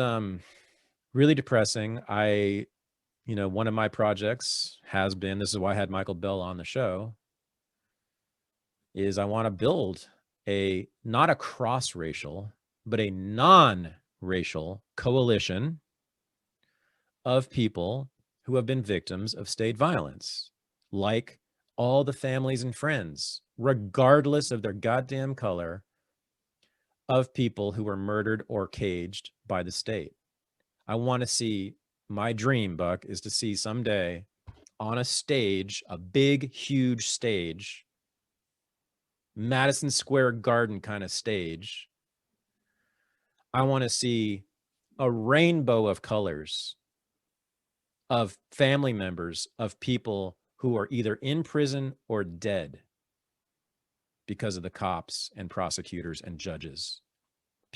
really depressing. One of my projects has been, this is why I had Michael Bell on the show, is I want to build not a cross-racial, but a non-racial coalition of people who have been victims of state violence, like all the families and friends, regardless of their goddamn color, of people who were murdered or caged by the state. I want to see, my dream, Buck, is to see someday on a stage, a big, huge stage, Madison Square Garden kind of stage, I want to see a rainbow of colors of family members of people who are either in prison or dead because of the cops and prosecutors and judges.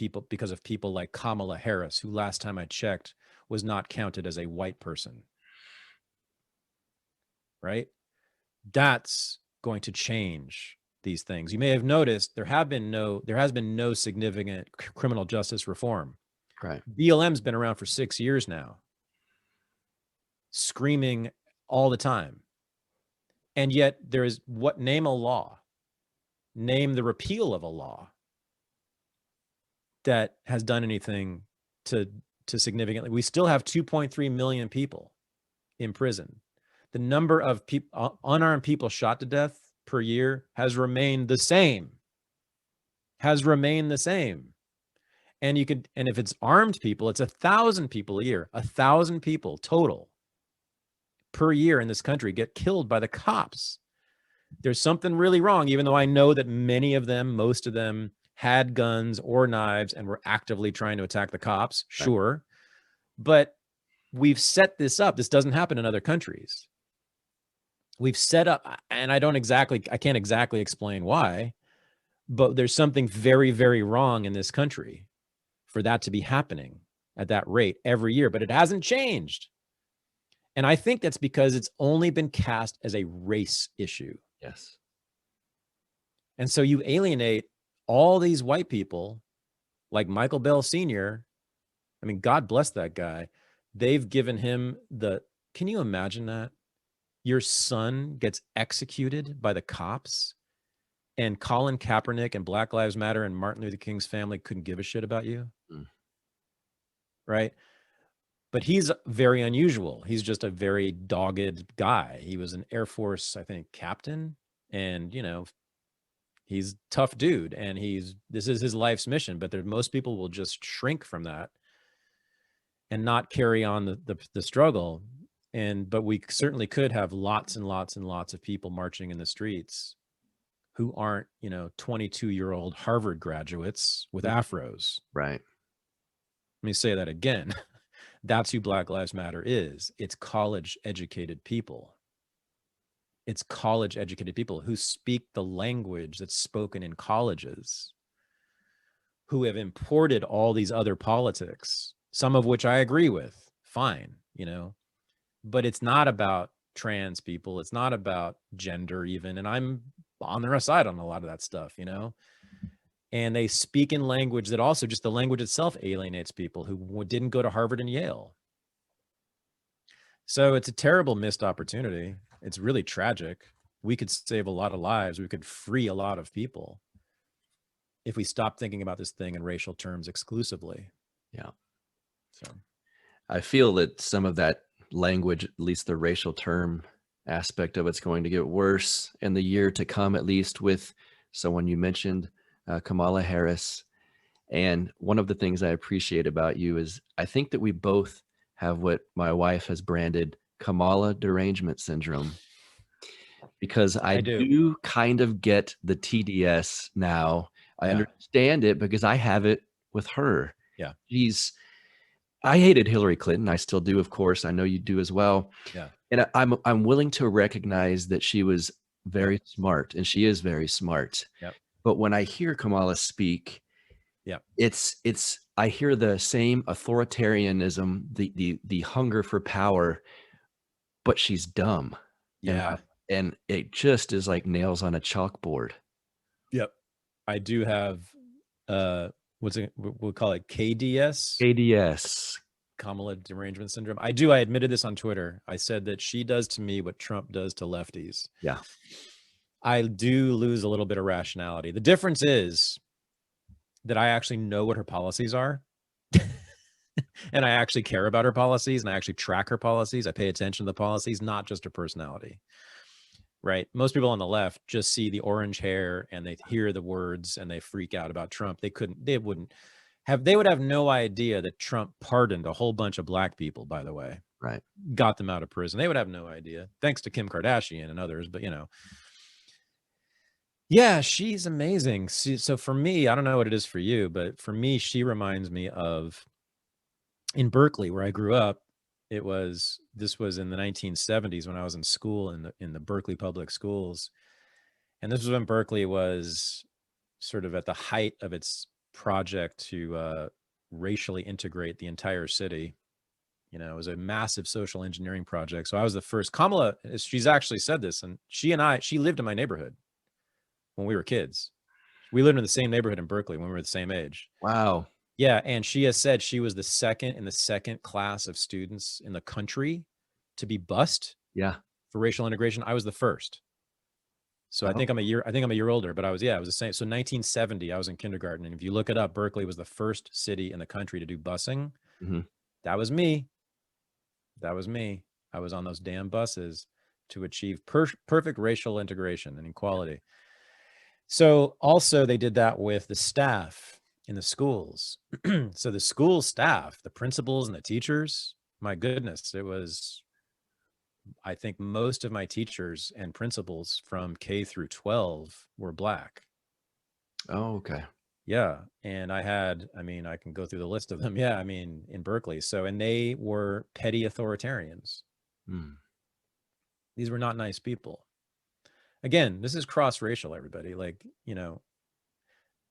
because of people like Kamala Harris, who last time I checked was not counted as a white person. Right? That's going to change these things. You may have noticed there has been no significant criminal justice reform. Right. BLM's been around for 6 years now, screaming all the time. And yet there is name a law, name the repeal of a law that has done anything to significantly. We still have 2.3 million people in prison. The number of unarmed people shot to death per year has remained the same. And if it's armed people, it's 1,000 people a year. 1,000 people total per year in this country get killed by the cops. There's something really wrong, even though I know that most of them had guns or knives and were actively trying to attack the cops. Sure. But we've set this up. This doesn't happen in other countries. We've set up, and I can't exactly explain why, but there's something very, very wrong in this country for that to be happening at that rate every year, but it hasn't changed. And I think that's because it's only been cast as a race issue. Yes. And so you alienate all these white people like Michael Bell Sr. I mean, God bless that guy. They've given him can you imagine that? Your son gets executed by the cops, and Colin Kaepernick and Black Lives Matter and Martin Luther King's family couldn't give a shit about you. Right? But he's very unusual. He's just a very dogged guy. He was an Air Force, I think, captain. And, he's a tough dude. And this is his life's mission. But most people will just shrink from that and not carry on the struggle. But we certainly could have lots and lots and lots of people marching in the streets who aren't, 22-year-old Harvard graduates with afros. Right. Let me say that again. That's who Black Lives Matter is. It's college-educated people. It's college-educated people who speak the language that's spoken in colleges, who have imported all these other politics, some of which I agree with. Fine, but it's not about trans people. It's not about gender even. And I'm on their side on a lot of that stuff, and they speak in language that also just the language itself alienates people who didn't go to Harvard and Yale. So it's a terrible missed opportunity. It's really tragic. We could save a lot of lives. We could free a lot of people if we stop thinking about this thing in racial terms exclusively. Yeah. So I feel that some of that language, at least the racial term aspect of it's going to get worse in the year to come, at least with someone you mentioned, Kamala Harris. And one of the things I appreciate about you is I think that we both have what my wife has branded Kamala derangement syndrome, because I do kind of get the TDS now. I understand it because I have it with her. Yeah. I hated Hillary Clinton. I still do, of course. I know you do as well. Yeah. And I'm willing to recognize that she was very smart, and she is very smart. Yep. But when I hear Kamala speak, I hear the same authoritarianism, the hunger for power, but she's dumb. Yeah. And it just is like nails on a chalkboard. Yep. I do have we'll call it KDS. KDS. Kamala derangement syndrome. I admitted this on Twitter. I said that she does to me what Trump does to lefties. Yeah. I do lose a little bit of rationality. The difference is that I actually know what her policies are. And I actually care about her policies, and I actually track her policies. I pay attention to the policies, not just her personality. Right? Most people on the left just see the orange hair and they hear the words and they freak out about Trump. They would have no idea that Trump pardoned a whole bunch of black people, by the way. Right. Got them out of prison. They would have no idea. Thanks to Kim Kardashian and others, but yeah, she's amazing. So for me, I don't know what it is for you, but for me, she reminds me of in Berkeley, where I grew up. This was in the 1970s when I was in school in the Berkeley public schools. And this was when Berkeley was sort of at the height of its project to racially integrate the entire city. You know, it was a massive social engineering project. So I was the first. Kamala, she's actually said this, and she lived in my neighborhood when we were kids. We lived in the same neighborhood in Berkeley when we were the same age. Wow. Yeah, and she has said she was the second in the second class of students in the country to be bused Yeah. for racial integration. I was the first. So I think I'm a year older, but I was the same. So 1970, I was in kindergarten. And if you look it up, Berkeley was the first city in the country to do busing. Mm-hmm. That was me. That was me. I was on those damn buses to achieve perfect racial integration and equality. So also they did that with the staff in the schools. So the school staff, the principals and the teachers, my goodness, it was, I think most of my teachers and principals from K through 12 were Black. Oh, okay. Yeah. And I can go through the list of them. Yeah. I mean, in Berkeley. So, and they were petty authoritarians. Mm. These were not nice people. Again, this is cross-racial, everybody. Like, you know,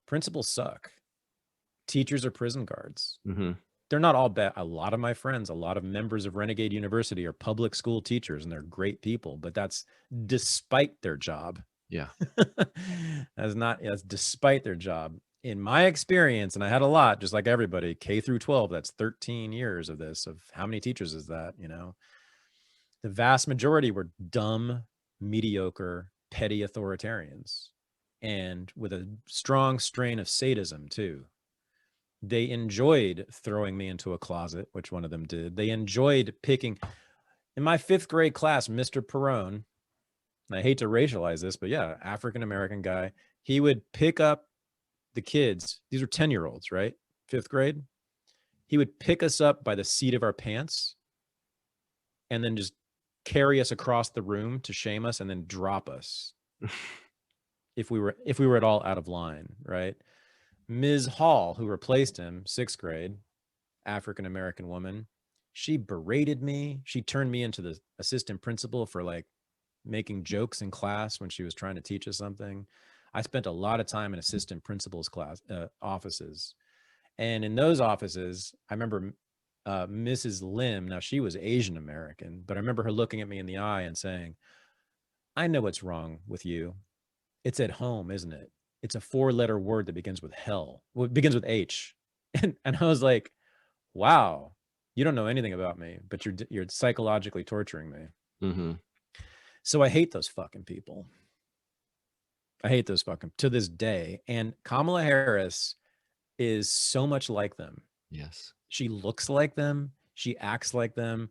principals suck. Teachers are prison guards. Mm-hmm. They're not all bad. A lot of my friends, a lot of members of Renegade University are public school teachers, and they're great people, but that's despite their job. Yeah. That's despite their job. In my experience, and I had a lot, just like everybody, K through 12, that's 13 years of this, of how many teachers is that, you know? The vast majority were dumb, mediocre, petty authoritarians, and with a strong strain of sadism too. They enjoyed throwing me into a closet, which one of them did. They enjoyed picking. In my 5th grade class, Mr. Perone, and I hate to racialize this, but yeah, African-American guy, he would pick up the kids. These were 10-year-olds, right? 5th grade. He would pick us up by the seat of our pants and then just carry us across the room to shame us and then drop us if we were at all out of line, right? Ms. Hall, who replaced him, 6th grade, African-American woman, she berated me. She turned me into the assistant principal for like making jokes in class when she was trying to teach us something. I spent a lot of time in assistant principal's class offices. And in those offices, I remember Mrs. Lim, now she was Asian American, but I remember her looking at me in the eye and saying, I know what's wrong with you. It's at home, isn't it? It's a 4-letter word that begins with hell. Well, it begins with H. And I was like, wow, you don't know anything about me, but you're psychologically torturing me. Mm-hmm. So I hate those fucking people. I hate those fucking to this day. And Kamala Harris is so much like them. Yes. She looks like them. She acts like them.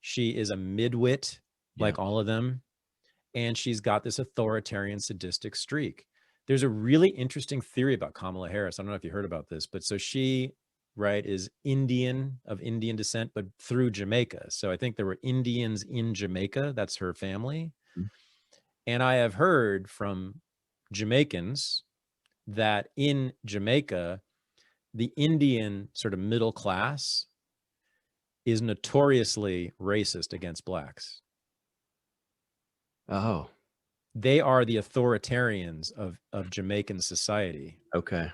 She is a midwit like all of them. And she's got this authoritarian, sadistic streak. There's a really interesting theory about Kamala Harris. I don't know if you heard about this, but so she, right, is Indian, of Indian descent, but through Jamaica. So I think there were Indians in Jamaica. That's her family. Mm-hmm. And I have heard from Jamaicans that in Jamaica, the Indian sort of middle class is notoriously racist against Blacks. Oh. They are the authoritarians of Jamaican society. Okay.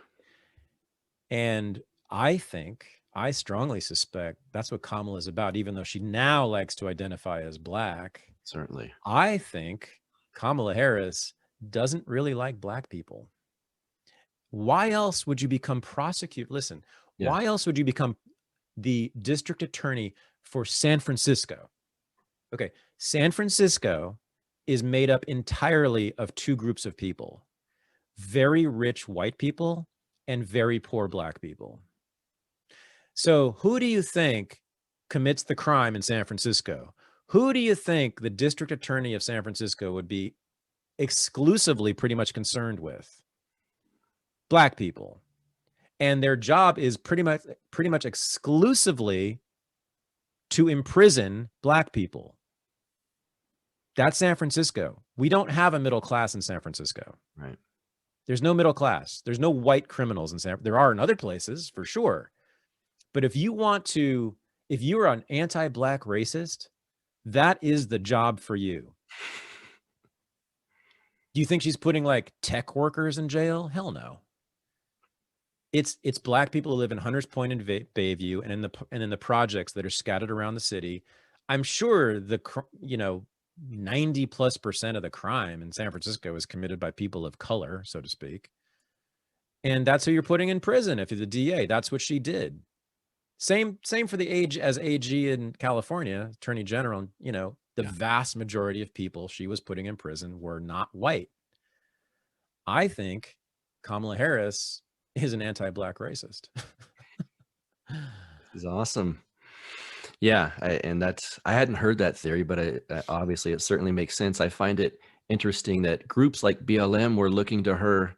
And I strongly suspect that's what Kamala is about, even though she now likes to identify as Black. Certainly. I think Kamala Harris doesn't really like Black people. Why else would you become prosecutor? Listen, why else would you become the district attorney for San Francisco? Okay, San Francisco is made up entirely of 2 groups of people, very rich white people and very poor Black people. So who do you think commits the crime in San Francisco? Who do you think the district attorney of San Francisco would be exclusively pretty much concerned with? Black people. And their job is pretty much exclusively to imprison Black people. That's San Francisco. We don't have a middle class in San Francisco. Right. There's no middle class. There's no white criminals in San Francisco. There are in other places for sure. But if you're an anti-Black racist, that is the job for you. Do you think she's putting like tech workers in jail? Hell no. It's black people who live in Hunters Point and Bayview and in the projects that are scattered around the city. I'm sure 90+% of the crime in San Francisco is committed by people of color, so to speak. And that's who you're putting in prison. If you're the DA, that's what she did. Same for the AG in California, Attorney General. The vast majority of people she was putting in prison were not white. I think Kamala Harris is an anti-black racist. This is awesome. Yeah, I hadn't heard that theory, but obviously it certainly makes sense. I find it interesting that groups like BLM were looking to her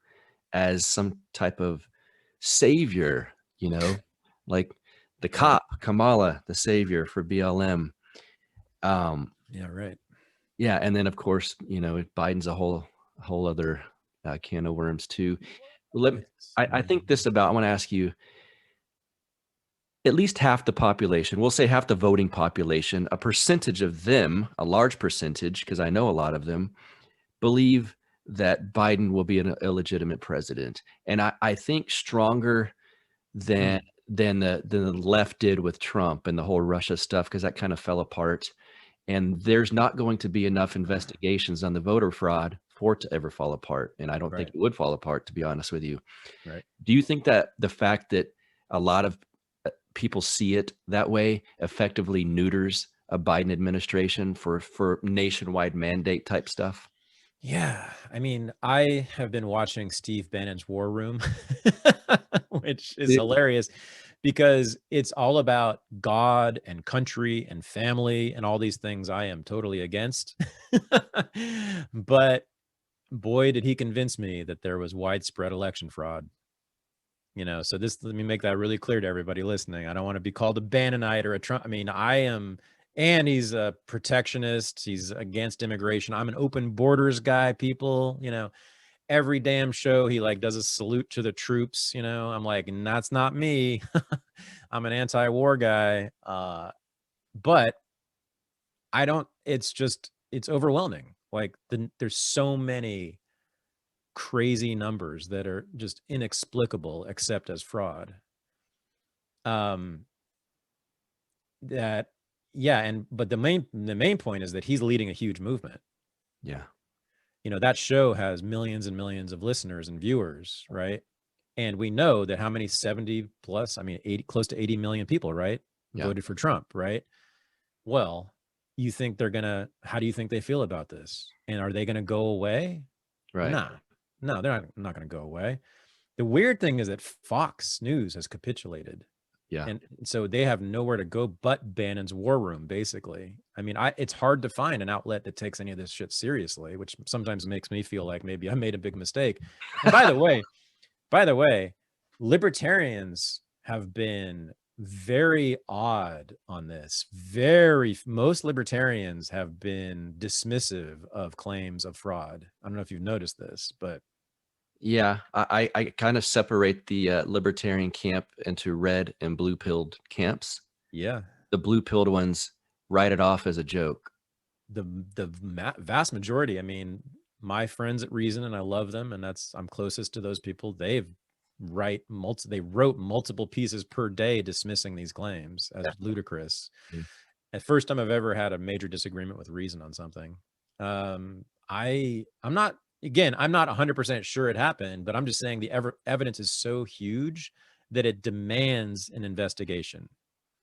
as some type of savior, like the cop, Kamala, the savior for BLM. Yeah, right. Yeah, and then of course, Biden's a whole other can of worms too. I think this about. I want to ask you. At least half the population, we'll say half the voting population, a percentage of them, a large percentage, because I know a lot of them, believe that Biden will be an illegitimate president. And I think stronger than the left did with Trump and the whole Russia stuff, because that kind of fell apart. And there's not going to be enough investigations on the voter fraud for it to ever fall apart. And I don't think it would fall apart, to be honest with you. Right. Do you think that the fact that a lot of people see it that way effectively neuters a Biden administration for nationwide mandate type stuff? Yeah. I mean, I have been watching Steve Bannon's War Room, which is hilarious because it's all about God and country and family and all these things I am totally against. But boy, did he convince me that there was widespread election fraud. So let me make that really clear to everybody listening. I don't want to be called a Bannonite or a Trump. I mean, I am, and he's a protectionist. He's against immigration. I'm an open borders guy, people, every damn show he does a salute to the troops. I'm like, and that's not me. I'm an anti-war guy. But I don't, it's overwhelming. There's so many crazy numbers that are just inexplicable except as fraud. But the main point is that he's leading a huge movement. Yeah. That show has millions and millions of listeners and viewers, right? And we know that how many 70 plus, 80, close to 80 million people, right? Yeah. Voted for Trump, right? Well, you think how do you think they feel about this? And are they going to go away? Right. No, they're not going to go away. The weird thing is that Fox News has capitulated. Yeah. And so they have nowhere to go but Bannon's War Room, basically. I mean, it's hard to find an outlet that takes any of this shit seriously, which sometimes makes me feel like maybe I made a big mistake. And by the way, libertarians have been very odd on this. Most libertarians have been dismissive of claims of fraud. I don't know if you've noticed this, but yeah, I kind of separate the libertarian camp into red and blue pilled camps. Yeah, the blue pilled ones write it off as a joke. The vast majority. I mean, my friends at Reason, and I love them, and I'm closest to those people. They wrote multiple pieces per day dismissing these claims as ludicrous. Yeah. At first time I've ever had a major disagreement with Reason on something. I'm not 100% sure it happened, but I'm just saying the evidence is so huge that it demands an investigation.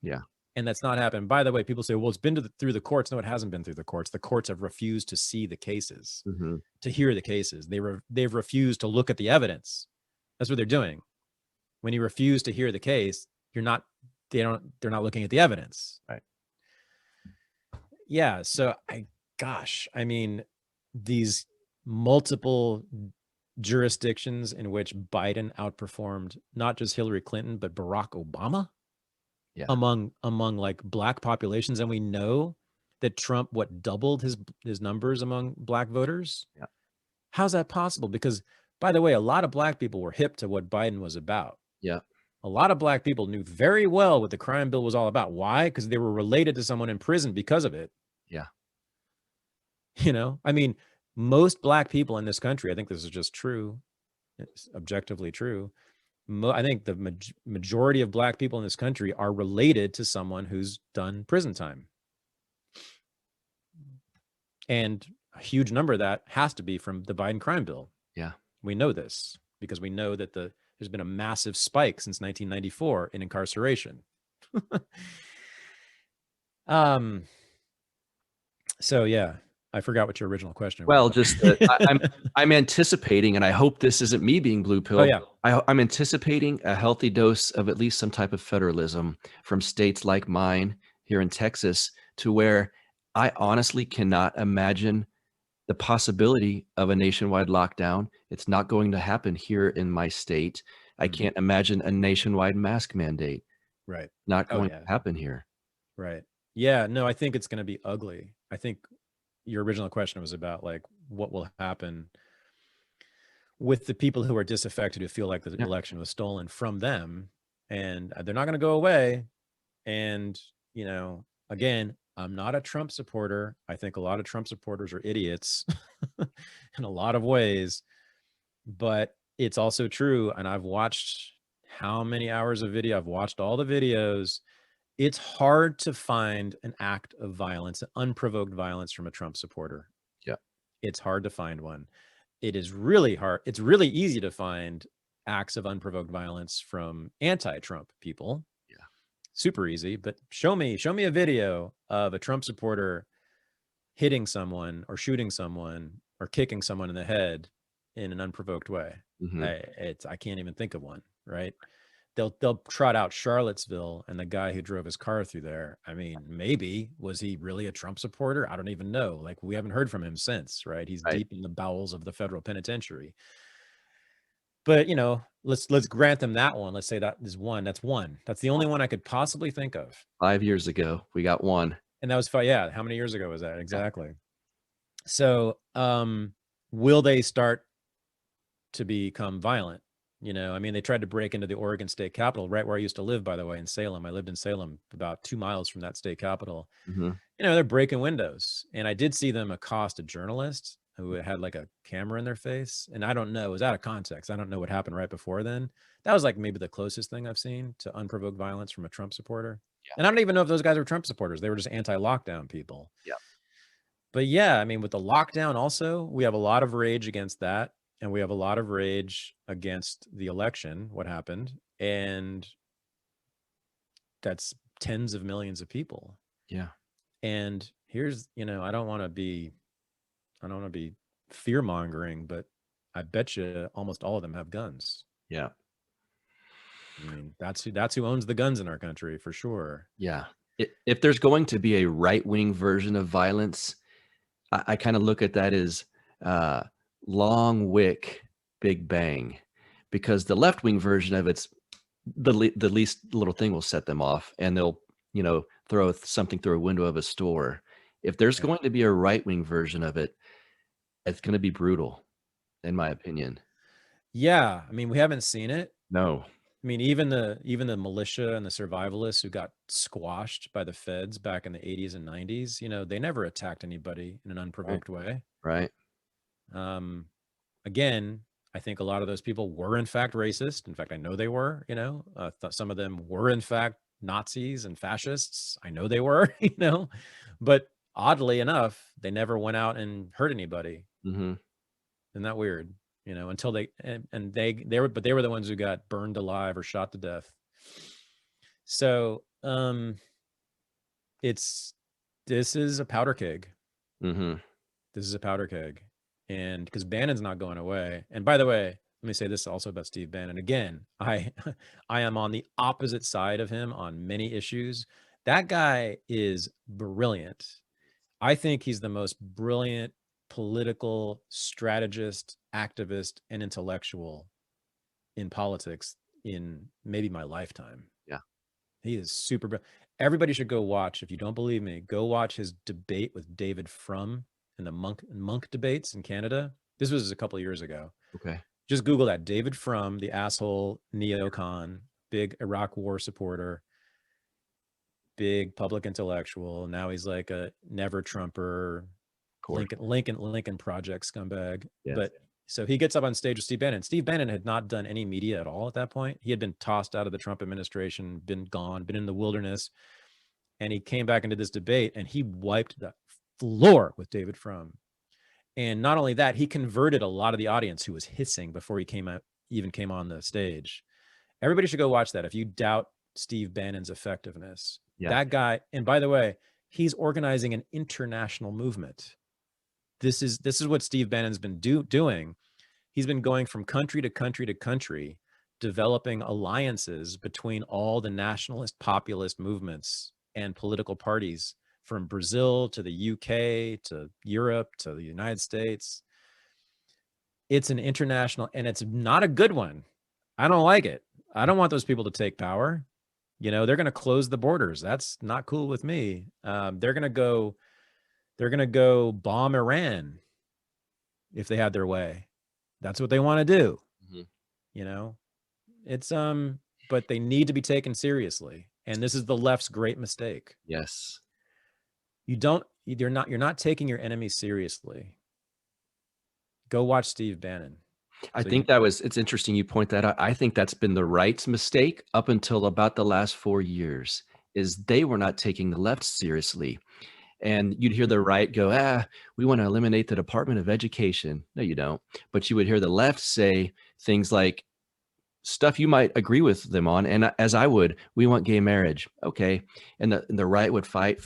Yeah. And that's not happened. By the way, people say, well, it's been through the courts. No, it hasn't been through the courts. The courts have refused to see the cases, to hear the cases. They've refused to look at the evidence. That's what they're doing. When you refuse to hear the case, they're not looking at the evidence. Right. Yeah. So these multiple jurisdictions in which Biden outperformed not just Hillary Clinton, but Barack Obama among black populations. And we know that Trump, doubled his numbers among black voters. Yeah. How's that possible? Because, by the way, a lot of black people were hip to what Biden was about. Yeah. A lot of black people knew very well what the crime bill was all about. Why? Because they were related to someone in prison because of it. Yeah. Most black people in this country, I think this is just true, it's objectively true, I think the majority of black people in this country are related to someone who's done prison time. And a huge number of that has to be from the Biden crime bill. Yeah. We know this because we know that there's been a massive spike since 1994 in incarceration. So yeah, I forgot what your original question Well, was. just I'm anticipating, and I hope this isn't me being blue Oh pilled. yeah. I'm anticipating a healthy dose of at least some type of federalism from states like mine here in Texas, to where I honestly cannot imagine the possibility of a nationwide lockdown. It's not going to happen here in my state. I can't imagine a nationwide mask mandate. Right. Not Oh going yeah. to happen here. Right. Yeah, no, I think it's going to be ugly. I think your original question was about like what will happen with the people who are disaffected, who feel like the Yeah. election was stolen from them, and they're not going to go away. And, you know, again, I'm not a Trump supporter. I think a lot of Trump supporters are idiots in a lot of ways, but it's also true. And I've watched how many hours of video? I've watched all the videos. It's hard to find an act of violence, unprovoked violence from a Trump supporter. Yeah. It's hard to find one. It is really hard. It's really easy to find acts of unprovoked violence from anti-Trump people. Yeah. Super easy, but show me a video of a Trump supporter hitting someone or shooting someone or kicking someone in the head in an unprovoked way. I can't even think of one, right? They'll trot out Charlottesville and the guy who drove his car through there. I mean, maybe was he really a Trump supporter? I don't even know. Like, we haven't heard from him since, right? He's deep in the bowels of the federal penitentiary. But, you know, let's grant them that one. Let's say that is one. That's one. That's the only one I could possibly think of. 5 years ago, we got one. And that was yeah. How many years ago was that? Exactly. So, will they start to become violent? You know, I mean, they tried to break into the Oregon State Capitol, right where I used to live, by the way, in Salem. I lived in Salem, about 2 miles from that state capitol. You know, they're breaking windows. And I did see them accost a journalist who had like a camera in their face. And I don't know, it was out of context. I don't know what happened right before then. That was like maybe the closest thing I've seen to unprovoked violence from a Trump supporter. Yeah. And I don't even know if those guys were Trump supporters. They were just anti-lockdown people. Yeah. But yeah, I mean, with the lockdown also, we have a lot of rage against that. And we have a lot of rage against the election, what happened. And that's tens of millions of people. Yeah. And here's, you know, I don't want to be fear mongering, but I bet you almost all of them have guns. Yeah. I mean, that's who owns the guns in our country for sure. Yeah. If there's going to be a right-wing version of violence, I kind of look at that as long wick, big bang, because the left-wing version of it's the least little thing will set them off, and they'll, you know, throw something through a window of a store. If there's going to be a right-wing version of it, it's going to be brutal, in my opinion. Yeah, I mean, we haven't seen it. No. I mean, even the militia and the survivalists who got squashed by the feds back in the 80s and 90s, you know, they never attacked anybody in an unprovoked way. Right. Again, I think a lot of those people were in fact racist. In fact, I know they were, you know, some of them were in fact Nazis and fascists. I know they were, you know, but oddly enough, they never went out and hurt anybody. Isn't that weird? You know, until they were the ones who got burned alive or shot to death. So this is a powder keg. This is a powder keg. And because Bannon's not going away. And by the way, let me say this also about Steve Bannon. Again, I am on the opposite side of him on many issues. That guy is brilliant. I think he's the most brilliant political strategist, activist, and intellectual in politics in maybe my lifetime. Yeah. He is super brilliant. Everybody should go watch. If you don't believe me, go watch his debate with David Frum in the monk debates in Canada. This was a couple of years ago. Okay. Just Google that. David Frum, the asshole neocon, big Iraq war supporter, big public intellectual. Now he's like a never Trumper, Lincoln Project scumbag. Yes. But So he gets up on stage with Steve Bannon. Steve Bannon had not done any media at all at that point. He had been tossed out of the Trump administration, been gone, been in the wilderness. And he came back into this debate and he wiped the floor with David Frum. And not only that, he converted a lot of the audience who was hissing before he even came on the stage. Everybody should go watch that if you doubt Steve Bannon's effectiveness. Yeah. That guy, and by the way, he's organizing an international movement. This is what Steve Bannon's been doing. He's been going from country to country to country, developing alliances between all the nationalist populist movements and political parties, from Brazil to the UK to Europe to the United States. It's an international, and it's not a good one. I don't like it. I don't want those people to take power. You know, they're going to close the borders. That's not cool with me. They're going to go bomb Iran if they had their way. That's what they want to do. Mm-hmm. You know, it's, but they need to be taken seriously. And this is the left's great mistake. Yes. You're not taking your enemy seriously. Go watch Steve Bannon. I think it's interesting you point that out. I think that's been the right's mistake up until about the last 4 years, is they were not taking the left seriously. And you'd hear the right go, we want to eliminate the Department of Education. No, you don't. But you would hear the left say things like stuff you might agree with them on. And as I would, we want gay marriage. Okay. And the right would fight.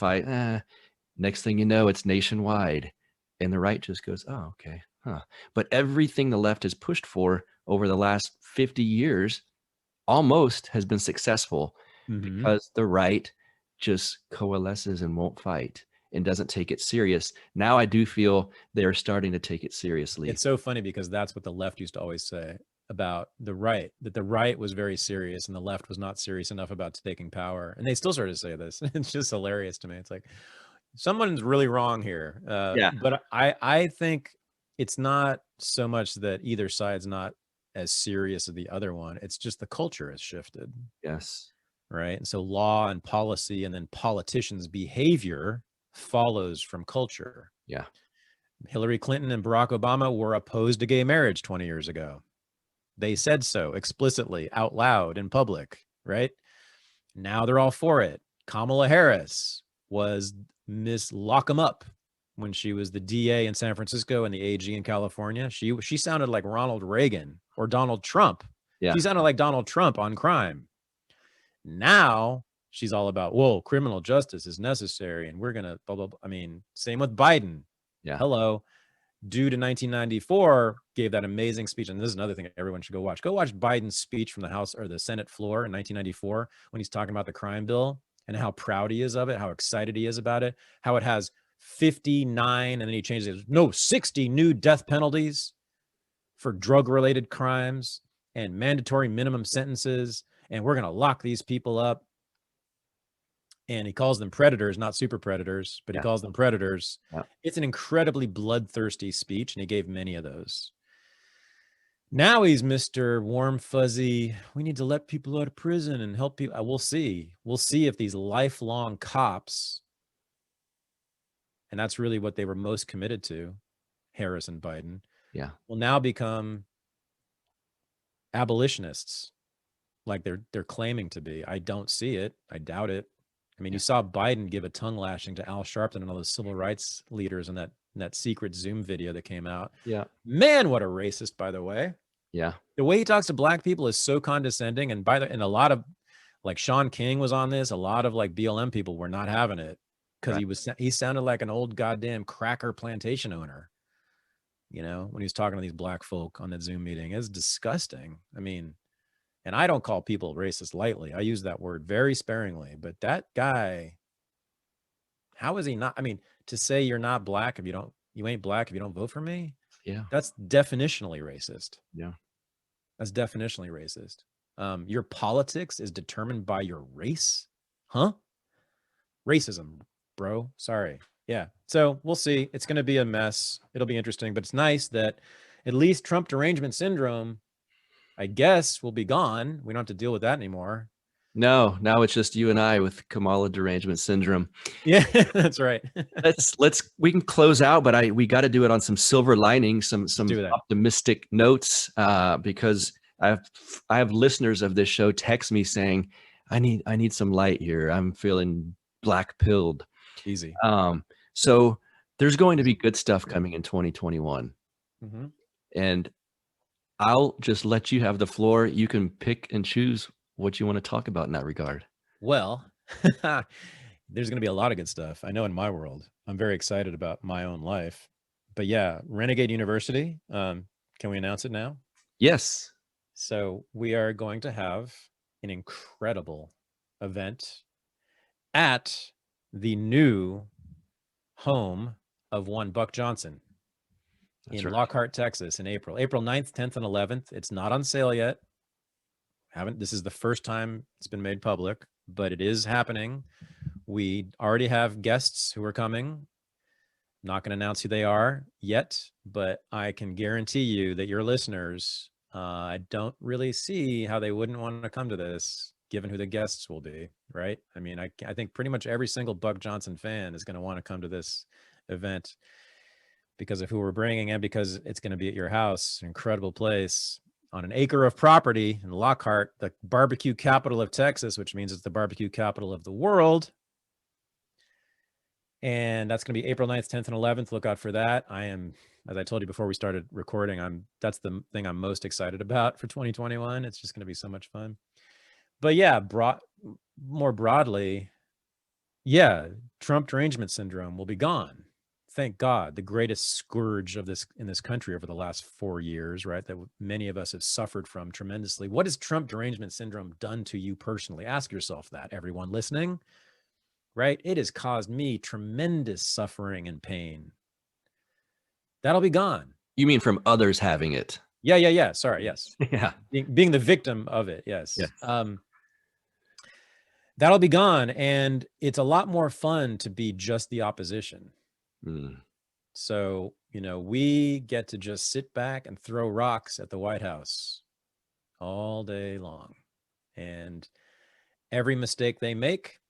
Next thing you know, it's nationwide. And the right just goes, oh, okay. Huh. But everything the left has pushed for over the last 50 years almost has been successful, because the right just coalesces and won't fight and doesn't take it serious. Now I do feel they're starting to take it seriously. It's so funny because that's what the left used to always say about the right, that the right was very serious and the left was not serious enough about taking power. And they still sort of say this. It's just hilarious to me. It's like, someone's really wrong here. But I think it's not so much that either side's not as serious as the other one. It's just the culture has shifted. Yes. Right. And so law and policy and then politicians' behavior follows from culture. Yeah. Hillary Clinton and Barack Obama were opposed to gay marriage 20 years ago. They said so explicitly out loud in public, right? Now they're all for it. Kamala Harris was Miss Lock 'em Up when she was the DA in San Francisco and the AG in California. She sounded like Ronald Reagan or Donald Trump. Yeah. She sounded like Donald Trump on crime. Now she's all about, whoa, criminal justice is necessary and we're going to blah, blah, blah. I mean, same with Biden. Yeah. Hello. Dude in 1994 gave that amazing speech. And this is another thing everyone should go watch. Go watch Biden's speech from the House or the Senate floor in 1994 when he's talking about the crime bill and how proud he is of it, how excited he is about it, how it has 59, and then he changes it. No, 60 new death penalties for drug-related crimes and mandatory minimum sentences. And we're going to lock these people up. And he calls them predators, not super predators, but he calls them predators. Yeah. It's an incredibly bloodthirsty speech, and he gave many of those. Now he's Mr. Warm Fuzzy. We need to let people out of prison and help people. We'll see. We'll see if these lifelong cops, and that's really what they were most committed to, Harris and Biden, will now become abolitionists like they're claiming to be. I don't see it. I doubt it. I mean, you saw Biden give a tongue lashing to Al Sharpton and all those civil rights leaders in that secret Zoom video that came out. Yeah. Man, what a racist, by the way. Yeah. The way he talks to black people is so condescending. And and a lot of, like, Sean King was on this. A lot of like BLM people were not having it because he sounded like an old goddamn cracker plantation owner, you know, when he was talking to these black folk on that Zoom meeting. It's disgusting. I mean, and I don't call people racist lightly. I use that word very sparingly, but that guy, how is he not? I mean, to say you're not black if you ain't black if you don't vote for me. Yeah. That's definitionally racist. Yeah. That's definitionally racist. Your politics is determined by your race. Huh? Racism, bro. Sorry. Yeah. So we'll see. It's going to be a mess. It'll be interesting, but it's nice that at least Trump derangement syndrome, I guess, will be gone. We don't have to deal with that anymore. No, now it's just you and I with Kamala derangement syndrome. Yeah, that's right. We can close out, but we got to do it on some silver linings, some do that. optimistic notes, because I have listeners of this show text me saying, I need some light here. I'm feeling black pilled. Easy. So there's going to be good stuff coming in 2021. Mm-hmm. And I'll just let you have the floor. You can pick and choose what you want to talk about in that regard. Well, there's going to be a lot of good stuff. I know in my world, I'm very excited about my own life. But yeah, Renegade University, can we announce it now? Yes. So we are going to have an incredible event at the new home of one Buck Johnson. That's in right. Lockhart, Texas in April 9th, 10th, and 11th. It's not on sale yet. This is the first time it's been made public, but it is happening. We already have guests who are coming. I'm not going to announce who they are yet, but I can guarantee you that your listeners, I don't really see how they wouldn't want to come to this, given who the guests will be, right? I mean, I think pretty much every single Buck Johnson fan is going to want to come to this event because of who we're bringing and because it's going to be at your house, an incredible place on an acre of property in Lockhart, the barbecue capital of Texas, which means it's the barbecue capital of the world. And that's going to be April 9th, 10th, and 11th. Look out for that. I am, as I told you before we started recording, that's the thing I'm most excited about for 2021. It's just going to be so much fun. But yeah, more broadly, yeah, Trump derangement syndrome will be gone. Thank God, the greatest scourge of this in this country over the last 4 years, right? That many of us have suffered from tremendously. What has Trump derangement syndrome done to you personally? Ask yourself that, everyone listening, right? It has caused me tremendous suffering and pain. That'll be gone. You mean from others having it? Yeah. Sorry, yes. Yeah. Being the victim of it, yes. Yes. That'll be gone. And it's a lot more fun to be just the opposition. So, we get to just sit back and throw rocks at the White House all day long. And every mistake they make,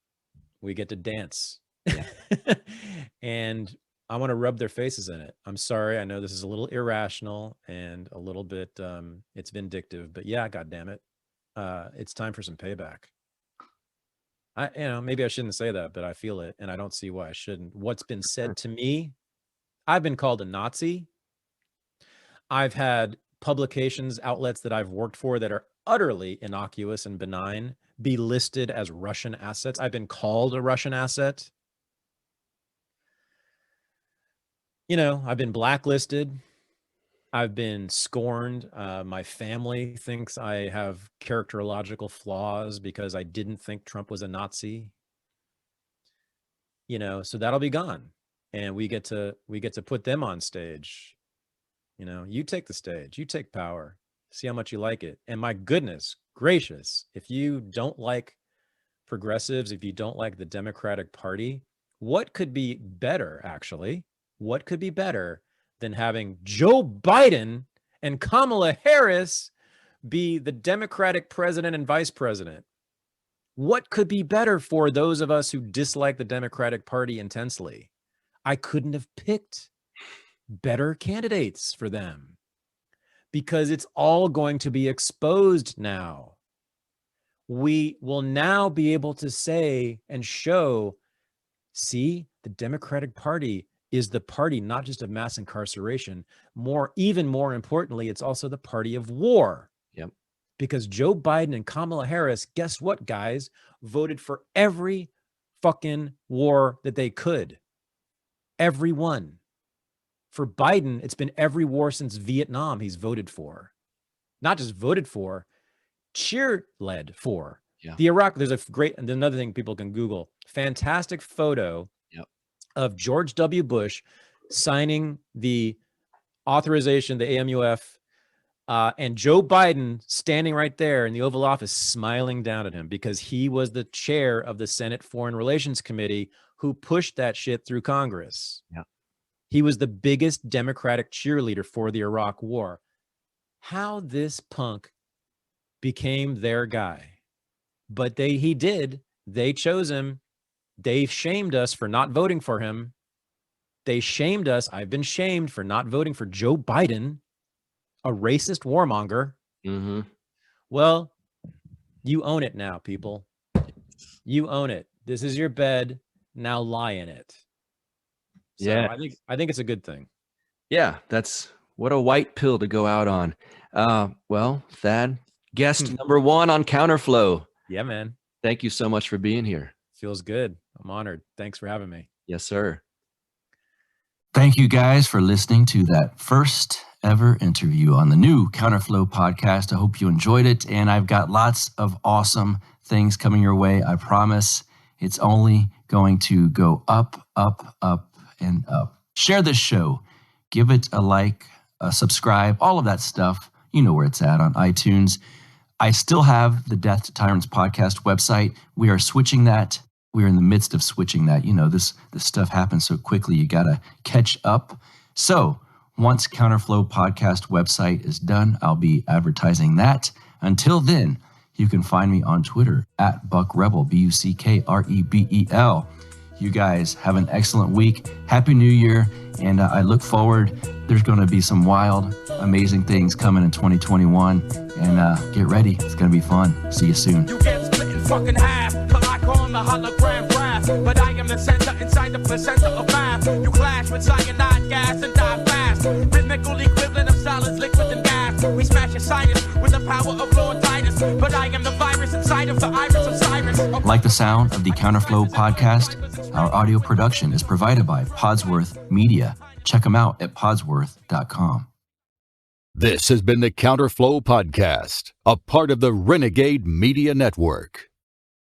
we get to dance. Yeah. And I want to rub their faces in it. I'm sorry. I know this is a little irrational and a little bit, it's vindictive, but yeah, God damn it. It's time for some payback. Maybe I shouldn't say that, but I feel it and I don't see why I shouldn't. What's been said to me, I've been called a Nazi. I've had publications, outlets that I've worked for that are utterly innocuous and benign be listed as Russian assets. I've been called a Russian asset. I've been blacklisted. I've been scorned. My family thinks I have characterological flaws because I didn't think Trump was a Nazi. So that'll be gone. And we get to put them on stage. You take the stage, you take power, see how much you like it. And my goodness gracious, if you don't like progressives, if you don't like the Democratic Party, what could be better, actually? What could be better than having Joe Biden and Kamala Harris be the Democratic president and vice president? What could be better for those of us who dislike the Democratic Party intensely? I couldn't have picked better candidates for them because it's all going to be exposed now. We will now be able to say and show, see, the Democratic Party is the party not just of mass incarceration, even more importantly, it's also the party of war. Yep. Because Joe Biden and Kamala Harris, guess what, guys, voted for every fucking war that they could. Every one. For Biden, it's been every war since Vietnam he's voted for. Not just voted for, cheer-led for. Yeah. The Iraq, there's another thing people can Google, fantastic photo of George W. Bush signing the authorization, the AMUF, and Joe Biden standing right there in the Oval Office smiling down at him because he was the chair of the Senate Foreign Relations Committee who pushed that shit through Congress. Yeah. He was the biggest Democratic cheerleader for the Iraq War. How this punk became their guy, But he did. They chose him. They shamed us for not voting for him. They shamed us. I've been shamed for not voting for Joe Biden, a racist warmonger. Mm-hmm. Well, you own it now, people. You own it. This is your bed. Now lie in it. So Yeah. I think it's a good thing. Yeah, that's what a white pill to go out on. Well, Thad, guest number 1 on Counterflow. Yeah, man. Thank you so much for being here. Feels good. I'm honored. Thanks for having me. Yes, sir. Thank you guys for listening to that first ever interview on the new Counterflow podcast. I hope you enjoyed it, and I've got lots of awesome things coming your way. I promise it's only going to go up, up, up, and up. Share this show. Give it a like, a subscribe, all of that stuff. You know where it's at on iTunes. I still have the Death to Tyrants podcast website. We are switching that. We're in the midst of switching that. You know, this stuff happens so quickly. You got to catch up. So once Counterflow podcast website is done, I'll be advertising that. Until then, you can find me on Twitter at BuckRebel, BuckRebel. You guys have an excellent week. Happy New Year. And I look forward. There's going to be some wild, amazing things coming in 2021. And get ready. It's going to be fun. See you soon. You get split in fucking half, cause I call him the hologram graph. But I am the center inside the placenta of math. You clash with cyanide gas and die fast. Rhythmical equivalent of solids, liquid and gas. We smash your sinus with the power of Lord Titus. But I am the virus inside of the iris of Cyrus. Like the sound of the Counterflow podcast? Our audio production is provided by Podsworth Media. Check them out at podsworth.com. This has been the Counterflow Podcast, a part of the Renegade Media Network.